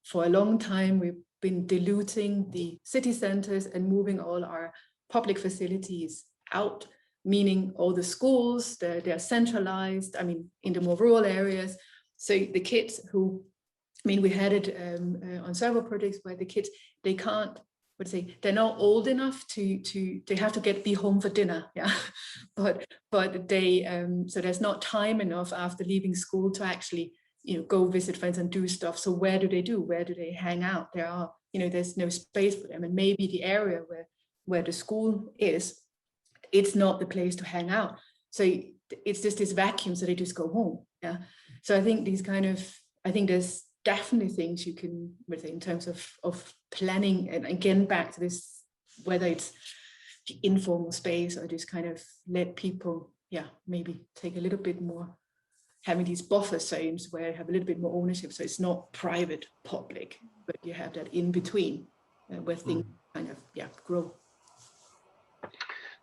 for a long time, we've been diluting the city centers and moving all our public facilities out, meaning all the schools, they're centralized, in the more rural areas. So the kids who, we had it on several projects where the kids, they can't, they're not old enough to they have to be home for dinner, but they, so there's not time enough after leaving school to actually, go visit friends and do stuff. So where do they hang out? There's no space for them. And maybe the area where the school is, it's not the place to hang out. So it's just this vacuum, so they just go home. Yeah. So I think there's definitely things you can, in terms of planning, and again, back to this, whether it's informal space or just kind of let people, maybe take a little bit more, having these buffer zones where you have a little bit more ownership. So it's not private, public, but you have that in between where things kind of, grow.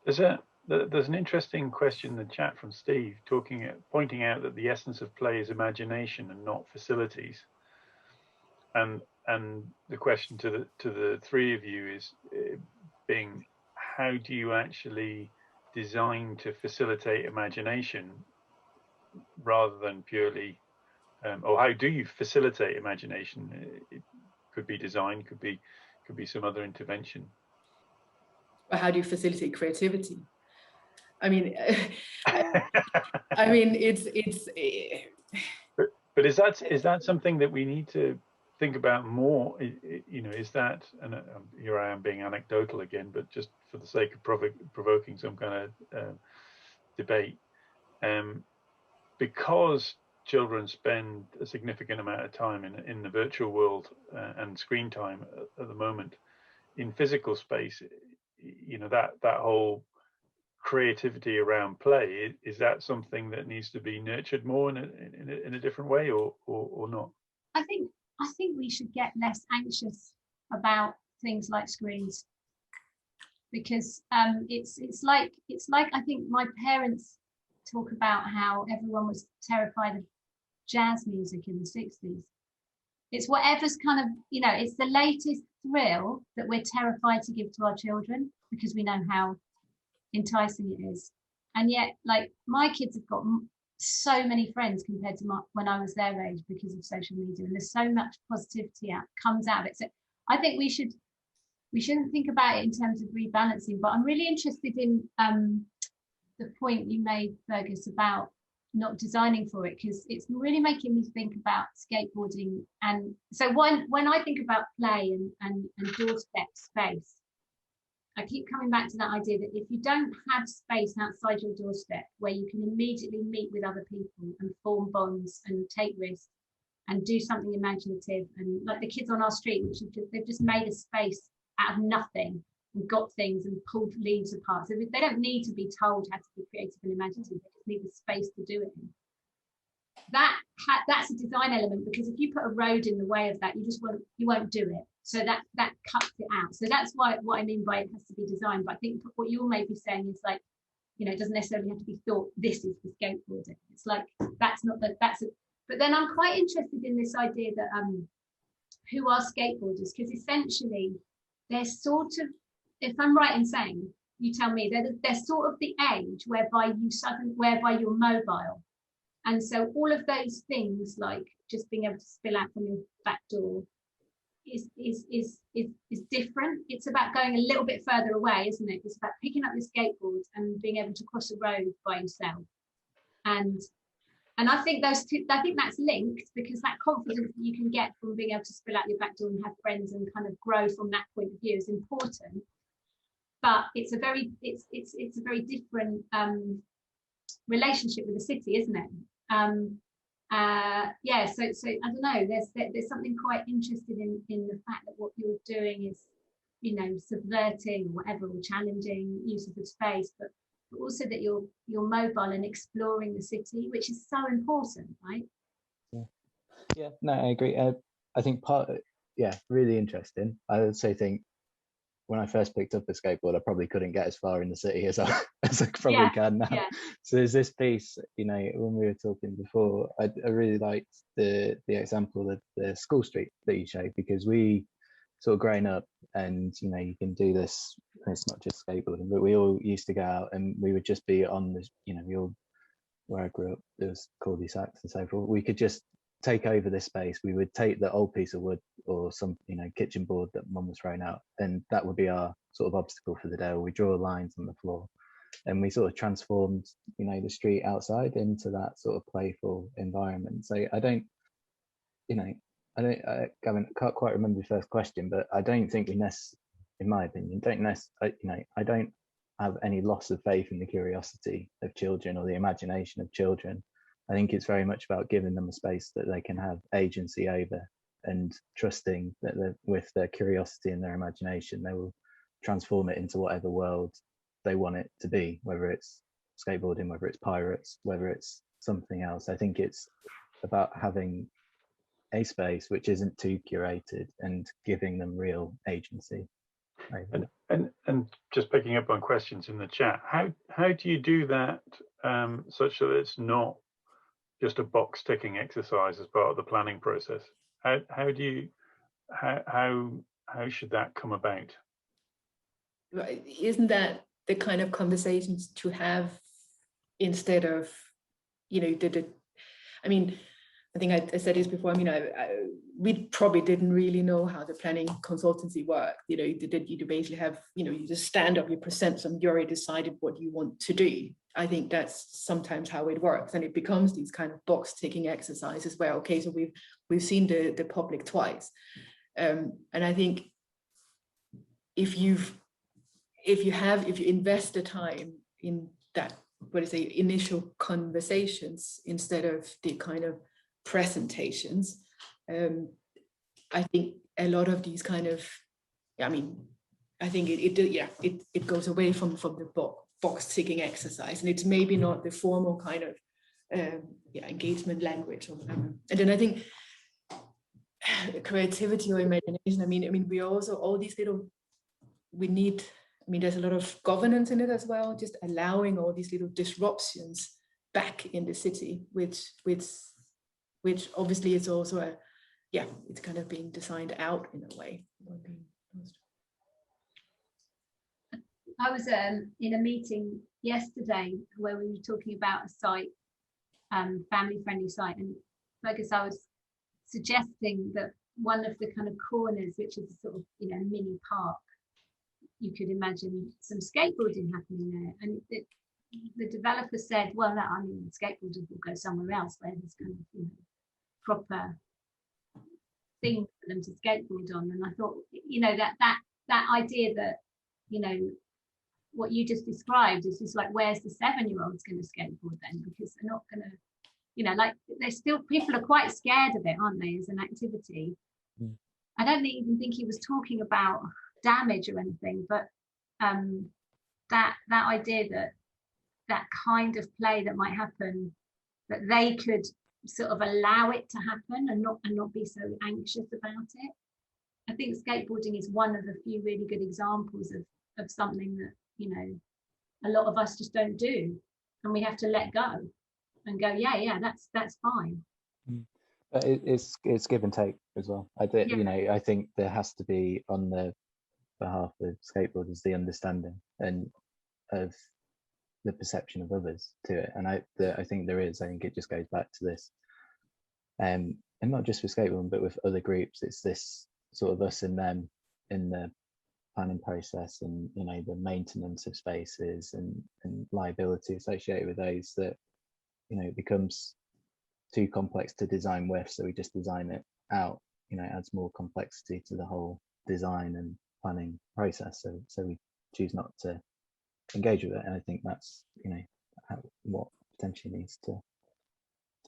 There's an interesting question in the chat from Steve pointing out that the essence of play is imagination and not facilities. And the question to the three of you is being, how do you actually design to facilitate imagination rather than purely, or how do you facilitate imagination? It could be design, could be some other intervention. Or how do you facilitate creativity? I mean, I mean, it's. But is that something that we need to think about more? You know, is that, and here I am being anecdotal again, but just for the sake of provoking some kind of debate, because children spend a significant amount of time in the virtual world and screen time at the moment, in physical space, you know, that whole creativity around play, is that something that needs to be nurtured more in a different way, or not? I think we should get less anxious about things like screens, because it's like I think my parents talk about how everyone was terrified of jazz music in the 60s. It's whatever's kind of, you know, it's the latest thrill that we're terrified to give to our children because we know how enticing it is. And yet, like, my kids have got so many friends compared to when I was their age because of social media, and there's so much positivity comes out of it. So I think we shouldn't think about it in terms of rebalancing, but I'm really interested in the point you made, Fergus, about not designing for it, because it's really making me think about skateboarding. And so when I think about play and doorstep space, I keep coming back to that idea that if you don't have space outside your doorstep where you can immediately meet with other people and form bonds and take risks and do something imaginative, and like the kids on our street, which they've just made a space out of nothing and got things and pulled leaves apart. So they don't need to be told how to be creative and imaginative, they just need the space to do it in. That's a design element, because if you put a road in the way of that, you won't do it. So that cuts it out. So that's what I mean by it has to be designed. But I think what you're maybe saying is, like, you know, it doesn't necessarily have to be thought this is the skateboarding. It's like that's not the But then I'm quite interested in this idea that who are skateboarders, because essentially they're sort of, if I'm right in saying, you tell me, they're sort of the age whereby you're mobile. And so all of those things, like just being able to spill out from your back door, is different. It's about going a little bit further away, isn't it? It's about picking up your skateboard and being able to cross a road by yourself. And I think those two, I think that's linked, because that confidence that you can get from being able to spill out your back door and have friends and kind of grow from that point of view is important. But it's a very different relationship with the city, isn't it? Yeah, so I don't know, there's something quite interested in the fact that what you're doing is, you know, subverting or whatever, or challenging use of the space, but also that you're mobile and exploring the city, which is so important, right? Yeah, no, I agree. I think really interesting. I also think when I first picked up a skateboard, I probably couldn't get as far in the city as I probably can now. Yeah. So there's this piece, you know, when we were talking before, I really liked the example of the school street that you showed, because we sort of growing up, and, you know, you can do this, and it's not just skateboarding, but we all used to go out and we would just be on the, you know, where I grew up, there was cul-de-sacs and so forth. We could just take over this space. We would take the old piece of wood or some, you know, kitchen board that mum was throwing out, and that would be our sort of obstacle for the day. Or we draw lines on the floor, and we sort of transformed, you know, the street outside into that sort of playful environment. So Gavin, I can't quite remember the first question, but I don't think in my opinion, I don't have any loss of faith in the curiosity of children or the imagination of children. I think it's very much about giving them a space that they can have agency over, and trusting that with their curiosity and their imagination, they will transform it into whatever world they want it to be, whether it's skateboarding, whether it's pirates, whether it's something else. I think it's about having a space which isn't too curated and giving them real agency. And just picking up on questions in the chat, how do you do that such that it's not just a box ticking exercise as part of the planning process? How should that come about? Isn't that the kind of conversations to have instead of, you know, I mean, I think I said this before. I mean, we probably didn't really know how the planning consultancy worked. You know, you basically have, you know, you just stand up, you present some, you already decided what you want to do. I think that's sometimes how it works, and it becomes these kind of box ticking exercises where, okay, so we've seen the public twice, and I think if you invest the time in that, what is it, initial conversations instead of the kind of presentations, I think a lot of these kind of, I mean, I think it goes away from the box ticking exercise, and it's maybe not the formal kind of engagement language. And then I think creativity or imagination. I mean, we also, all these little, we need. I mean, there's a lot of governance in it as well, just allowing all these little disruptions back in the city, which obviously is also it's kind of being designed out in a way. I was in a meeting yesterday where we were talking about a site, family-friendly site, and Fergus, I was suggesting that one of the kind of corners, which is a sort of, you know, mini park, you could imagine some skateboarding happening there, and the developer said, well, no, I mean, skateboarders will go somewhere else where there's kind of, you know, proper thing for them to skateboard on. And I thought, you know, that idea that, you know, what you just described is just like, where's the 7-year-olds going to skateboard then? Because they're not going to, you know, like, they're still, people are quite scared of it, aren't they, as an activity? I don't even think he was talking about damage or anything, but that idea that kind of play that might happen, that they could sort of allow it to happen and not be so anxious about it. I think skateboarding is one of the few really good examples of something that, you know, a lot of us just don't do, and we have to let go and go, yeah, that's fine. But it's give and take as well. You know, I think there has to be, on the behalf of skateboarders, the understanding and of the perception of others to it, and I think there is. I think it just goes back to this, and not just with skateboarding, but with other groups. It's this sort of us and them in the planning process, and, you know, the maintenance of spaces and liability associated with those, that, you know, it becomes too complex to design with, so we just design it out. You know, it adds more complexity to the whole design and planning process, so we choose not to engage with it. And I think that's, you know, what potentially needs to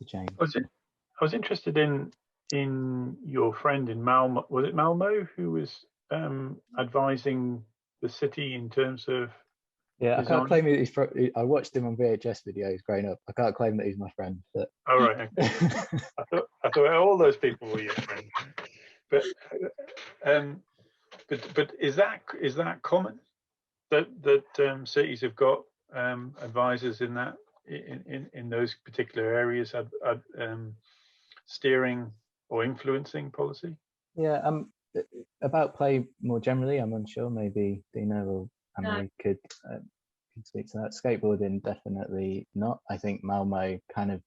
change. I was interested in your friend in Malmo. Was it Malmo who was advising the city in terms of? Yeah, I can't claim he's I watched him on VHS videos growing up. I can't claim that he's my friend. But oh, right. Okay. I thought all those people were your friends. But is that common that cities have got advisors in that in those particular areas steering or influencing policy? Yeah, about play more generally, I'm unsure. Maybe Dinah or Emily could speak to that. Skateboarding, definitely not. I think Malmo kind of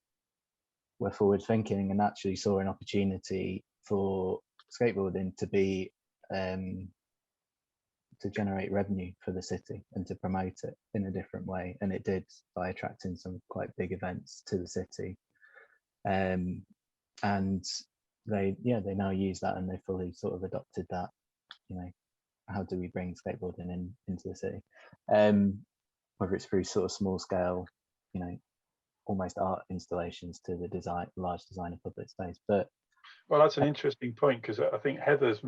were forward thinking and actually saw an opportunity for skateboarding to be to generate revenue for the city and to promote it in a different way, and it did by attracting some quite big events to the city, and they now use that, and they fully sort of adopted that. You know, how do we bring skateboarding into the city, whether it's through sort of small scale, you know, almost art installations, to the large design of public space. But well, that's an interesting point, because I think Heather's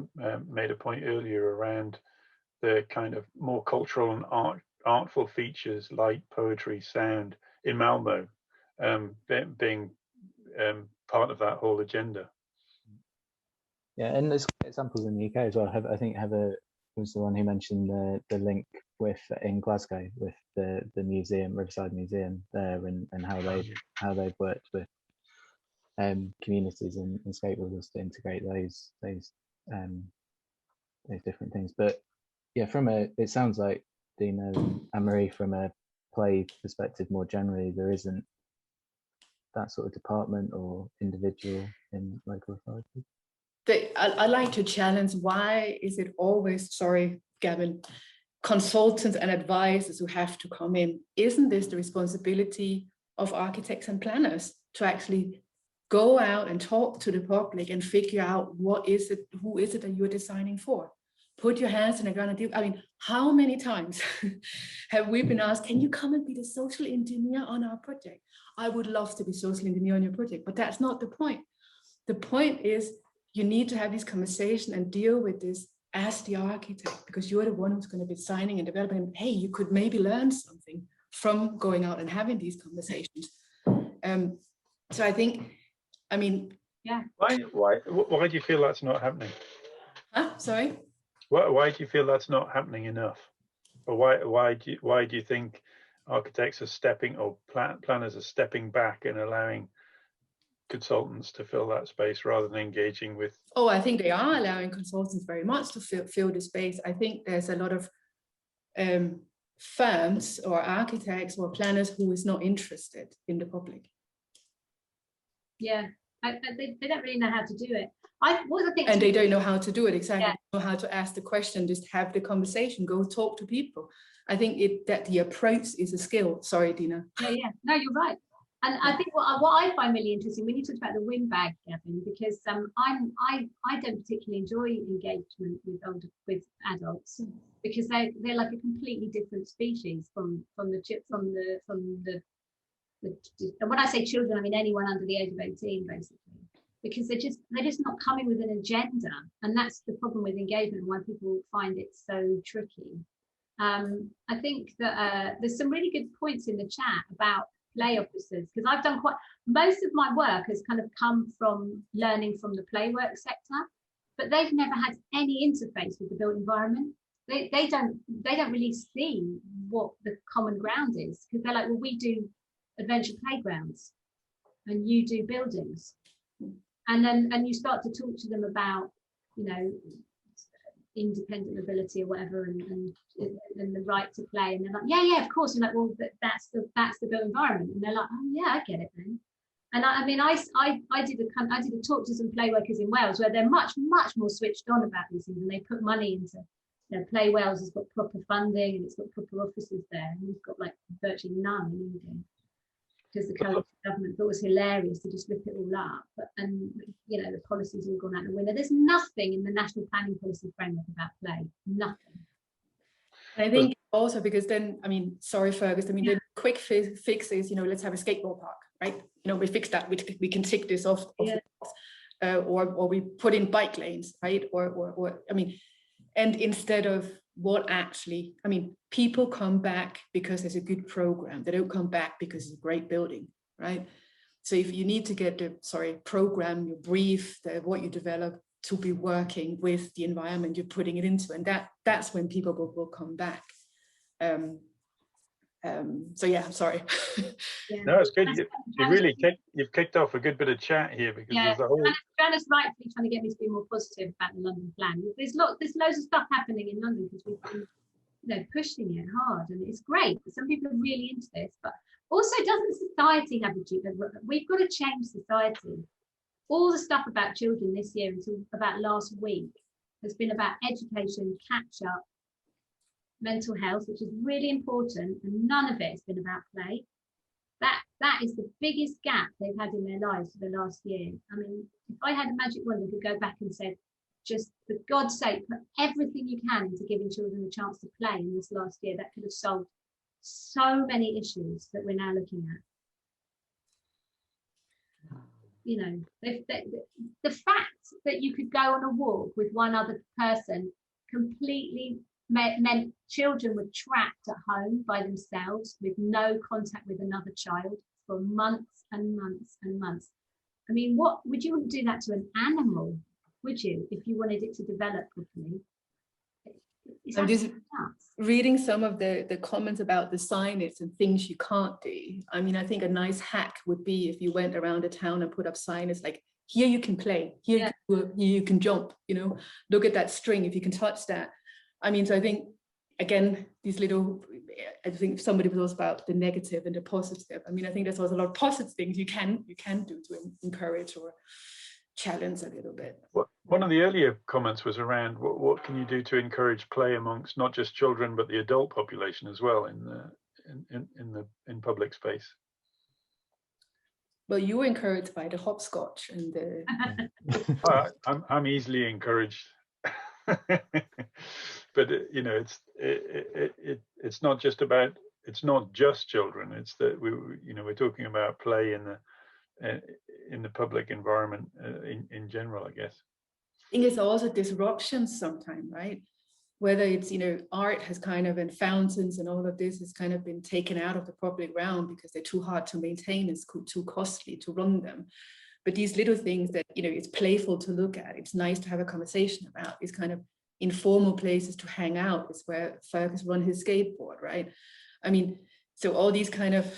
made a point earlier around the kind of more cultural and artful features like poetry, sound in Malmo being part of that whole agenda. Yeah, and there's examples in the UK as well. I think Heather was the one who mentioned the link with in Glasgow with the museum, Riverside Museum there, and how they've worked with communities and skateboarders to integrate those different things. But yeah, it sounds like, Dinah and Anne-Marie, from a play perspective more generally, there isn't that sort of department or individual in local authorities. I like to challenge, why is it always, sorry, Gavin, consultants and advisors who have to come in? Isn't this the responsibility of architects and planners to actually go out and talk to the public and figure out who is it that you're designing for? Put your hands in the ground and do. I mean, how many times have we been asked, can you come and be the social engineer on our project? I would love to be social engineer on your project, but that's not the point. The point is, you need to have this conversation and deal with this as the architect, because you're the one who's going to be designing and developing. And hey, you could maybe learn something from going out and having these conversations. So I think, I mean, yeah. Why do you feel that's not happening? Huh? Sorry. Why do you feel that's not happening enough? Or why do you think architects are stepping, or planners are stepping back and allowing consultants to fill that space rather than engaging with? Oh, I think they are allowing consultants very much to fill the space. I think there's a lot of firms or architects or planners who is not interested in the public. Yeah, they don't really know how to do it. And they don't know how to do it, exactly. Yeah. Know how to ask the question, just have the conversation, go talk to people. I think that the approach is a skill. Sorry, Dinah. Yeah, no, you're right. And I think what I find really interesting when you talk about the windbag, Gavin, because I don't particularly enjoy engagement with adults, because they're like a completely different species from the and when I say children, I mean anyone under the age of 18, basically, because they're just not coming with an agenda, and that's the problem with engagement and why people find it so tricky. I think that there's some really good points in the chat about play officers, because I've done most of my work has kind of come from learning from the play work sector, but they've never had any interface with the built environment. They don't really see what the common ground is, because they're like, well, we do adventure playgrounds and you do buildings, and you start to talk to them about, you know, independent ability or whatever, and the right to play, and they're like, yeah, of course. You're like, well, that's the built environment, and they're like, oh yeah, I get it then. And I mean, I did a talk to some play workers in Wales where they're much more switched on about these things, and they put money into, you know, Play Wales has got proper funding and it's got proper officers there, and we've got like virtually none in England, because the government thought it was hilarious to just rip it all up, and you know, the policies all gone out the window. There's nothing in the national planning policy framework about play, nothing. And I think also because then, I mean, sorry, Fergus, I mean, the quick fix is, you know, let's have a skateboard park, right? You know, we fix that, we can tick this off, or we put in bike lanes, right? Or I mean, and instead of what actually, I mean, people come back because there's a good program. They don't come back because it's a great building, right? So if you need to get the, program, your brief, what you develop to be working with the environment you're putting it into, and that's when people will come back. So yeah, I'm sorry. No, it's good. You've kicked off a good bit of chat here, because there's a whole. Janice rightfully trying to get me to be more positive about the London plan. There's loads of stuff happening in London because we've been, you know, pushing it hard, and it's great. Some people are really into this, but also, doesn't society have a duty? We've got to change society. All the stuff about children this year until about last week has been about education, catch up, mental health, which is really important, and none of it has been about play. That is the biggest gap they've had in their lives for the last year. I mean, if I had a magic wand, I could go back and say, just for God's sake, put everything you can into giving children a chance to play in this last year. That could have solved so many issues that we're now looking at. You know, the fact that you could go on a walk with one other person completely meant children were trapped at home by themselves with no contact with another child for months and months and months. I mean, what would you do that to an animal? Would you, if you wanted it to develop properly? I'm just reading some of the comments about the signage and things you can't do. I mean, I think a nice hack would be if you went around a town and put up signage like, here you can play, here you can jump, you know, look at that string if you can touch that. I mean, so I think, again, these little, I think somebody was also about the negative and the positive. I mean, I think there's also a lot of positive things you can do to encourage or challenge a little bit. One of the earlier comments was around what can you do to encourage play amongst not just children but the adult population as well in public space. Well, you were encouraged by the hopscotch and the. I'm easily encouraged, but you know, it's not just about, it's not just children. It's that we're talking about play in the public environment in general, I guess. I think it's also disruptions sometimes, right? Whether it's, you know, art has kind of, and fountains and all of this has kind of been taken out of the public realm because they're too hard to maintain, it's too costly to run them. But these little things that, you know, it's playful to look at, it's nice to have a conversation about, these kind of informal places to hang out, is where Fergus run his skateboard, right? I mean, so all these kind of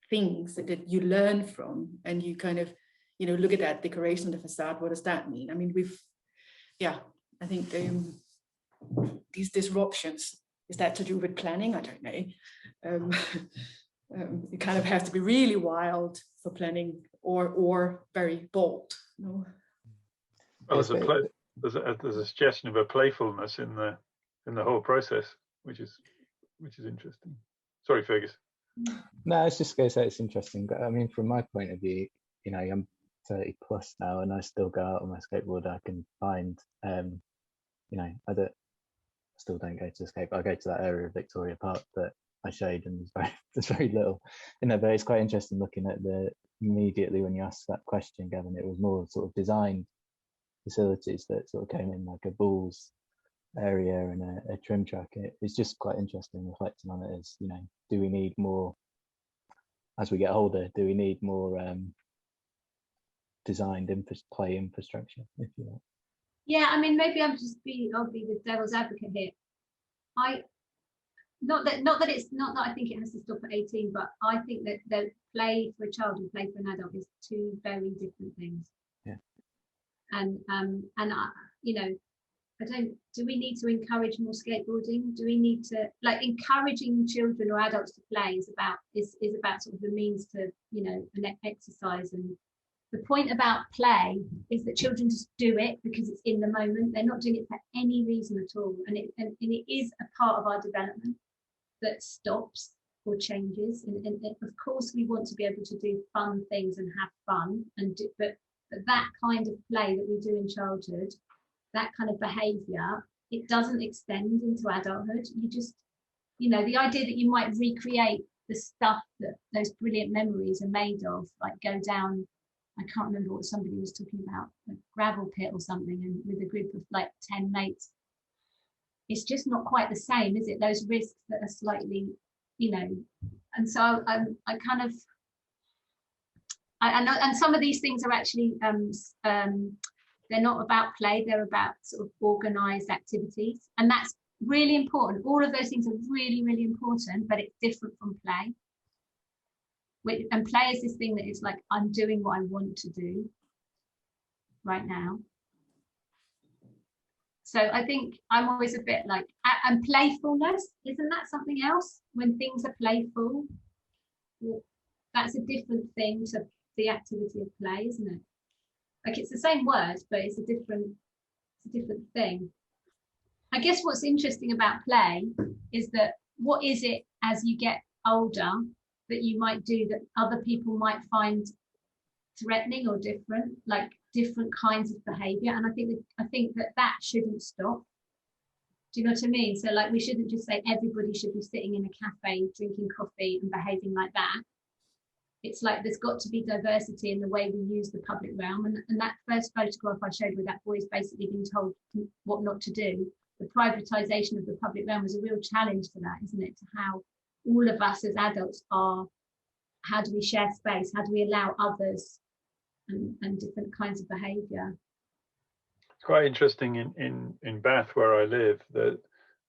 things that you learn from, and you kind of, you know, look at that decoration of the facade, what does that mean? I mean, I think these disruptions, is that to do with planning? I don't know. You kind of have to be really wild for planning, or very bold. You know? Well, there's a suggestion of a playfulness in the whole process, which is interesting. Sorry, Fergus. No, I was just going to say it's interesting, but I mean, from my point of view, you know, I'm 30 plus now, and I still go out on my skateboard. I can find, you know, still don't go to the skate, but I go to that area of Victoria Park that I showed, and there's very little, you know. But it's quite interesting looking at immediately when you asked that question, Gavin, it was more sort of design facilities that sort of came in, like a balls area and a trim track. It's just quite interesting reflecting on it as, you know, do we need more, as we get older, do we need more designed play infrastructure, if you like? Yeah, I mean, maybe I'll be the devil's advocate here. Not that I think it has to stop at 18, but I think that play for a child and play for an adult is two very different things. Yeah. And you know, do we need to encourage more skateboarding? Do we need to, like, encouraging children or adults to play is about sort of the means to, you know, an exercise. And the point about play is that children just do it because it's in the moment. They're not doing it for any reason at all. And it is a part of our development that stops or changes. And of course, we want to be able to do fun things and have fun, but that kind of play that we do in childhood, that kind of behavior, it doesn't extend into adulthood. You just, you know, the idea that you might recreate the stuff that those brilliant memories are made of, like go down, I can't remember what somebody was talking about, a gravel pit or something, and with a group of like 10 mates, it's just not quite the same, is it? Those risks that are slightly, you know. And so I kind of, and some of these things are actually they're not about play, they're about sort of organized activities, and that's really important. All of those things are really, really important, but it's different from play. And play is this thing that is like, I'm doing what I want to do right now. So I think I'm always a bit like, and playfulness, isn't that something else? When things are playful, well, that's a different thing to the activity of play, isn't it? Like, it's the same word, but it's a different thing. I guess what's interesting about play is that what is it as you get older that you might do that other people might find threatening or different, like different kinds of behavior. And I think that shouldn't stop. Do you know what I mean? So like, we shouldn't just say everybody should be sitting in a cafe drinking coffee and behaving like that. It's like, there's got to be diversity in the way we use the public realm. And that first photograph I showed where that boy's basically being told what not to do, the privatization of the public realm is a real challenge to that, isn't it? To how all of us as adults are, how do we share space? How do we allow others and different kinds of behavior? It's quite interesting in Bath, where I live, that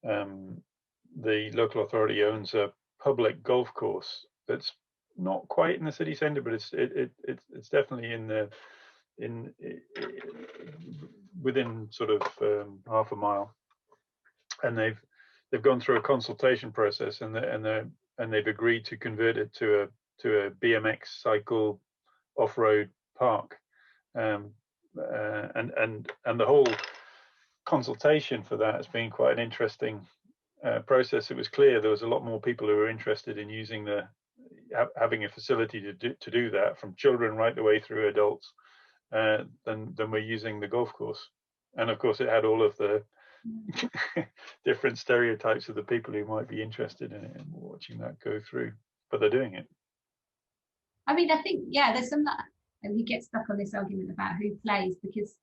the local authority owns a public golf course that's not quite in the city centre, but it's definitely within sort of half a mile, and they've gone through a consultation process, and they've agreed to convert it to a BMX cycle off-road park, and the whole consultation for that has been quite an interesting process. It was clear there was a lot more people who were interested in using having a facility to do that, from children right the way through adults, than we're using the golf course. And of course, it had all of the different stereotypes of the people who might be interested in it and watching that go through. But they're doing it. I mean, I think, yeah, there's some that, and we get stuck on this argument about who plays, because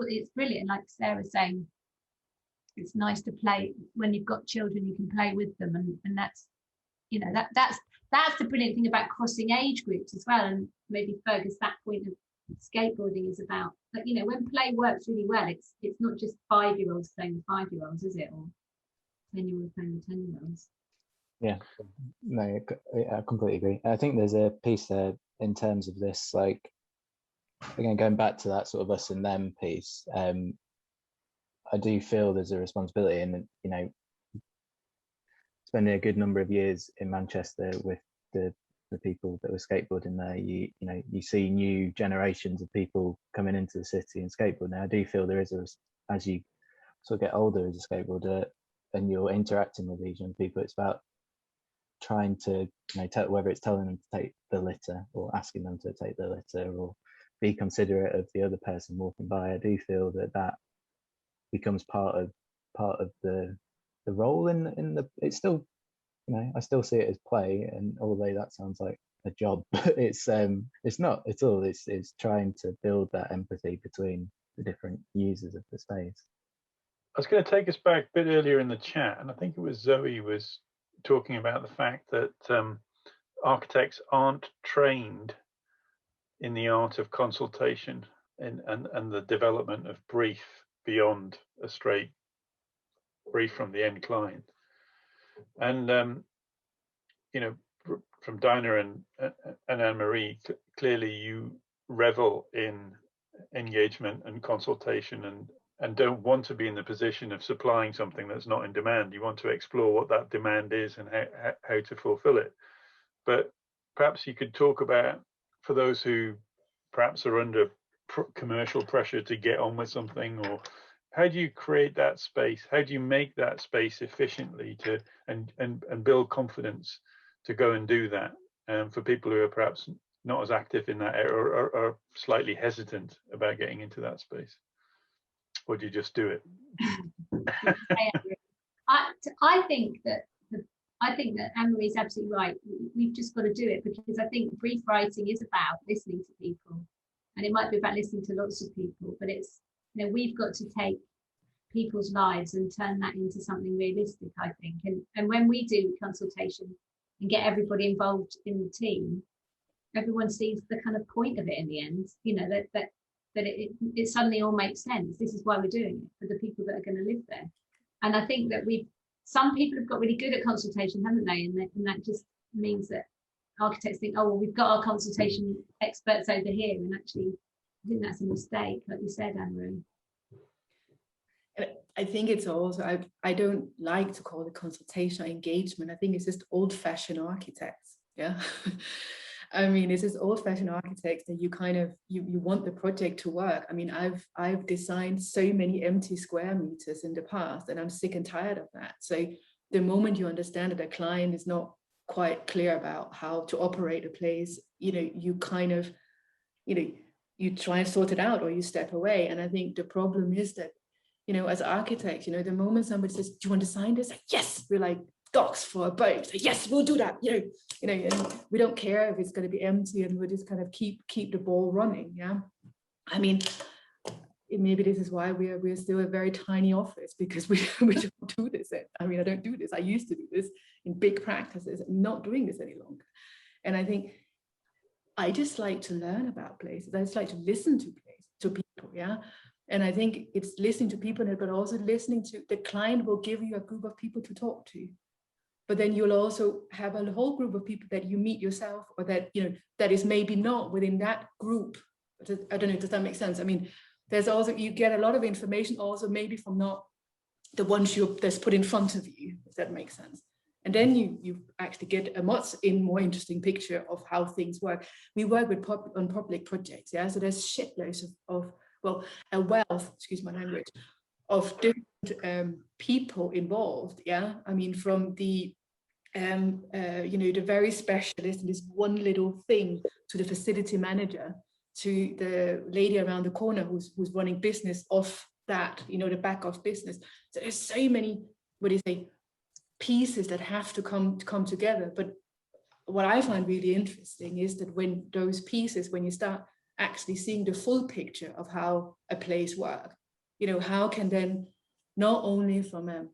it's brilliant, like Sarah's saying, it's nice to play when you've got children, you can play with them, and that's, you know, that's the brilliant thing about crossing age groups as well. And maybe Fergus, that point of skateboarding is about that, you know, when play works really well, it's not just 5-year-olds playing with 5-year-olds, is it, or 10-year-olds playing with 10-year-olds. Yeah, no, I completely agree. I think there's a piece there in terms of this, like, again, going back to that sort of us and them piece. I do feel there's a responsibility, and, you know, spending a good number of years in Manchester with the people that were skateboarding there, you know, you see new generations of people coming into the city and skateboarding. Now, I do feel there is as you sort of get older as a skateboarder and you're interacting with these young people, it's about trying to, you know, whether it's telling them to take the litter or asking them to take the litter or be considerate of the other person walking by. I do feel that becomes part of the role in the, it's still, you know, I still see it as play, and although that sounds like a job, but it's not at all. It's trying to build that empathy between the different users of the space. I was going to take us back a bit earlier in the chat, and I think it was Zoe was talking about the fact that architects aren't trained in the art of consultation and the development of brief beyond a straight brief from the end client. And you know, from Dinah and Anne-Marie, clearly you revel in engagement and consultation, and don't want to be in the position of supplying something that's not in demand. You want to explore what that demand is and how to fulfill it. But perhaps you could talk about, for those who perhaps are under commercial pressure to get on with something, or how do you create that space? How do you make that space efficiently to and build confidence to go and do that? For people who are perhaps not as active in that area, or are slightly hesitant about getting into that space, or do you just do it? I think that Anne-Marie's absolutely right. We've just got to do it, because I think brief writing is about listening to people, and it might be about listening to lots of people, but it's, you know, we've got to take people's lives and turn that into something realistic, I think. And when we do consultation and get everybody involved in the team, everyone sees the kind of point of it in the end, you know, that it suddenly all makes sense. This is why we're doing it, for the people that are going to live there. And I think that some people have got really good at consultation, haven't they? And that just means that architects think, oh, well, we've got our consultation experts over here. And actually, I think that's a mistake, like you said, Anne-Marie. I think it's also, I don't like to call it consultation or engagement. I think it's just old-fashioned architects. Yeah. I mean, it's just old-fashioned architects that you kind of, you want the project to work. I mean, I've designed so many empty square meters in the past, and I'm sick and tired of that. So the moment you understand that a client is not quite clear about how to operate a place, you know, you kind of, you know, you try and sort it out, or you step away. And I think the problem is that, you know, as architects, you know, the moment somebody says, do you want to sign this? Like, yes, we're like dogs for a boat. So, yes, we'll do that. You know, and we don't care if it's going to be empty, and we'll just kind of keep the ball running. Yeah. I mean, maybe this is why we're still a very tiny office, because we don't do this. I mean, I don't do this. I used to do this in big practices. I'm not doing this any longer. And I think I just like to learn about places. I just like to listen to people. Yeah. And I think it's listening to people, but also listening to the client will give you a group of people to talk to. But then you'll also have a whole group of people that you meet yourself, or that, you know, that is maybe not within that group. I don't know, does that make sense? I mean, there's also, you get a lot of information also maybe from not the ones that's put in front of you, if that makes sense. And then you actually get a much more interesting picture of how things work. We work with on public projects, yeah. So there's shitloads of well, a wealth, excuse my language, of different people involved, yeah. I mean, from the you know, the very specialist in this one little thing, to the facility manager, to the lady around the corner who's running business off that, you know, the back of business. So there's so many, what do you say, pieces that have to come together. But what I find really interesting is that when those pieces, when you start actually seeing the full picture of how a place works, you know, how can then, not only from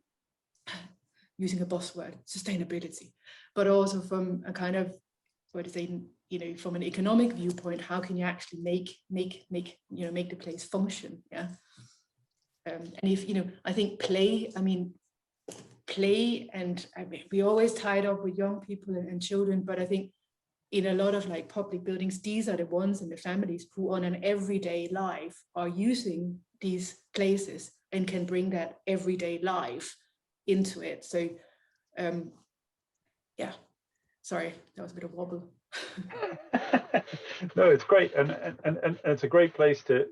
using a buzzword, sustainability, but also from a kind of, what is it, you know, from an economic viewpoint, how can you actually make the place function, yeah. And if, you know, I think play, I mean, and I mean, we always tie it up with young people and children, but I think in a lot of like public buildings, these are the ones and the families who on an everyday life are using these places and can bring that everyday life into it. So yeah, sorry, that was a bit of wobble. No, it's great, and it's a great place to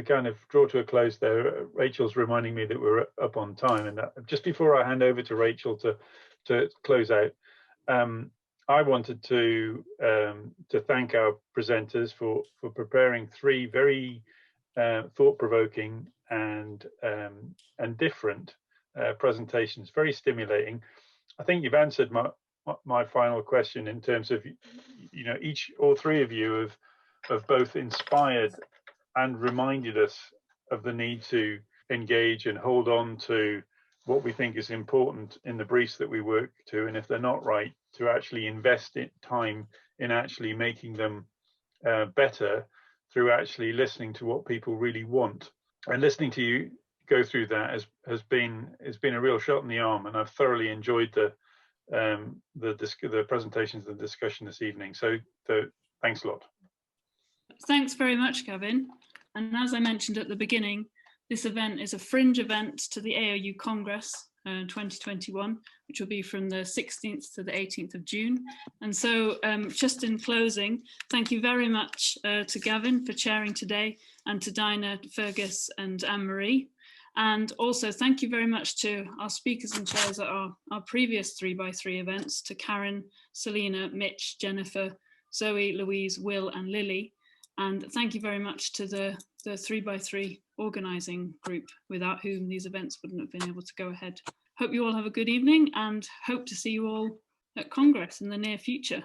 kind of draw to a close there. Rachel's reminding me that we're up on time, and just before I hand over to Rachel to close out, I wanted to thank our presenters for preparing three very thought-provoking and different presentations, very stimulating. I think you've answered my final question in terms of, you know, all three of you have both inspired and reminded us of the need to engage and hold on to what we think is important in the briefs that we work to, and if they're not right, to actually invest time in actually making them better through actually listening to what people really want. And listening to you go through that has been a real shot in the arm, and I've thoroughly enjoyed the presentations and the discussion this evening. So thanks a lot. Thanks very much, Gavin. And as I mentioned at the beginning, this event is a fringe event to the AoU Congress 2021, which will be from the 16th to the 18th of June. And so just in closing, thank you very much to Gavin for chairing today, and to Dinah, Fergus and Anne-Marie. And also thank you very much to our speakers and chairs at our previous 3x3 events, to Karen, Selena, Mitch, Jennifer, Zoe, Louise, Will and Lily. And thank you very much to the 3x3 organising group, without whom these events wouldn't have been able to go ahead. Hope you all have a good evening, and hope to see you all at Congress in the near future.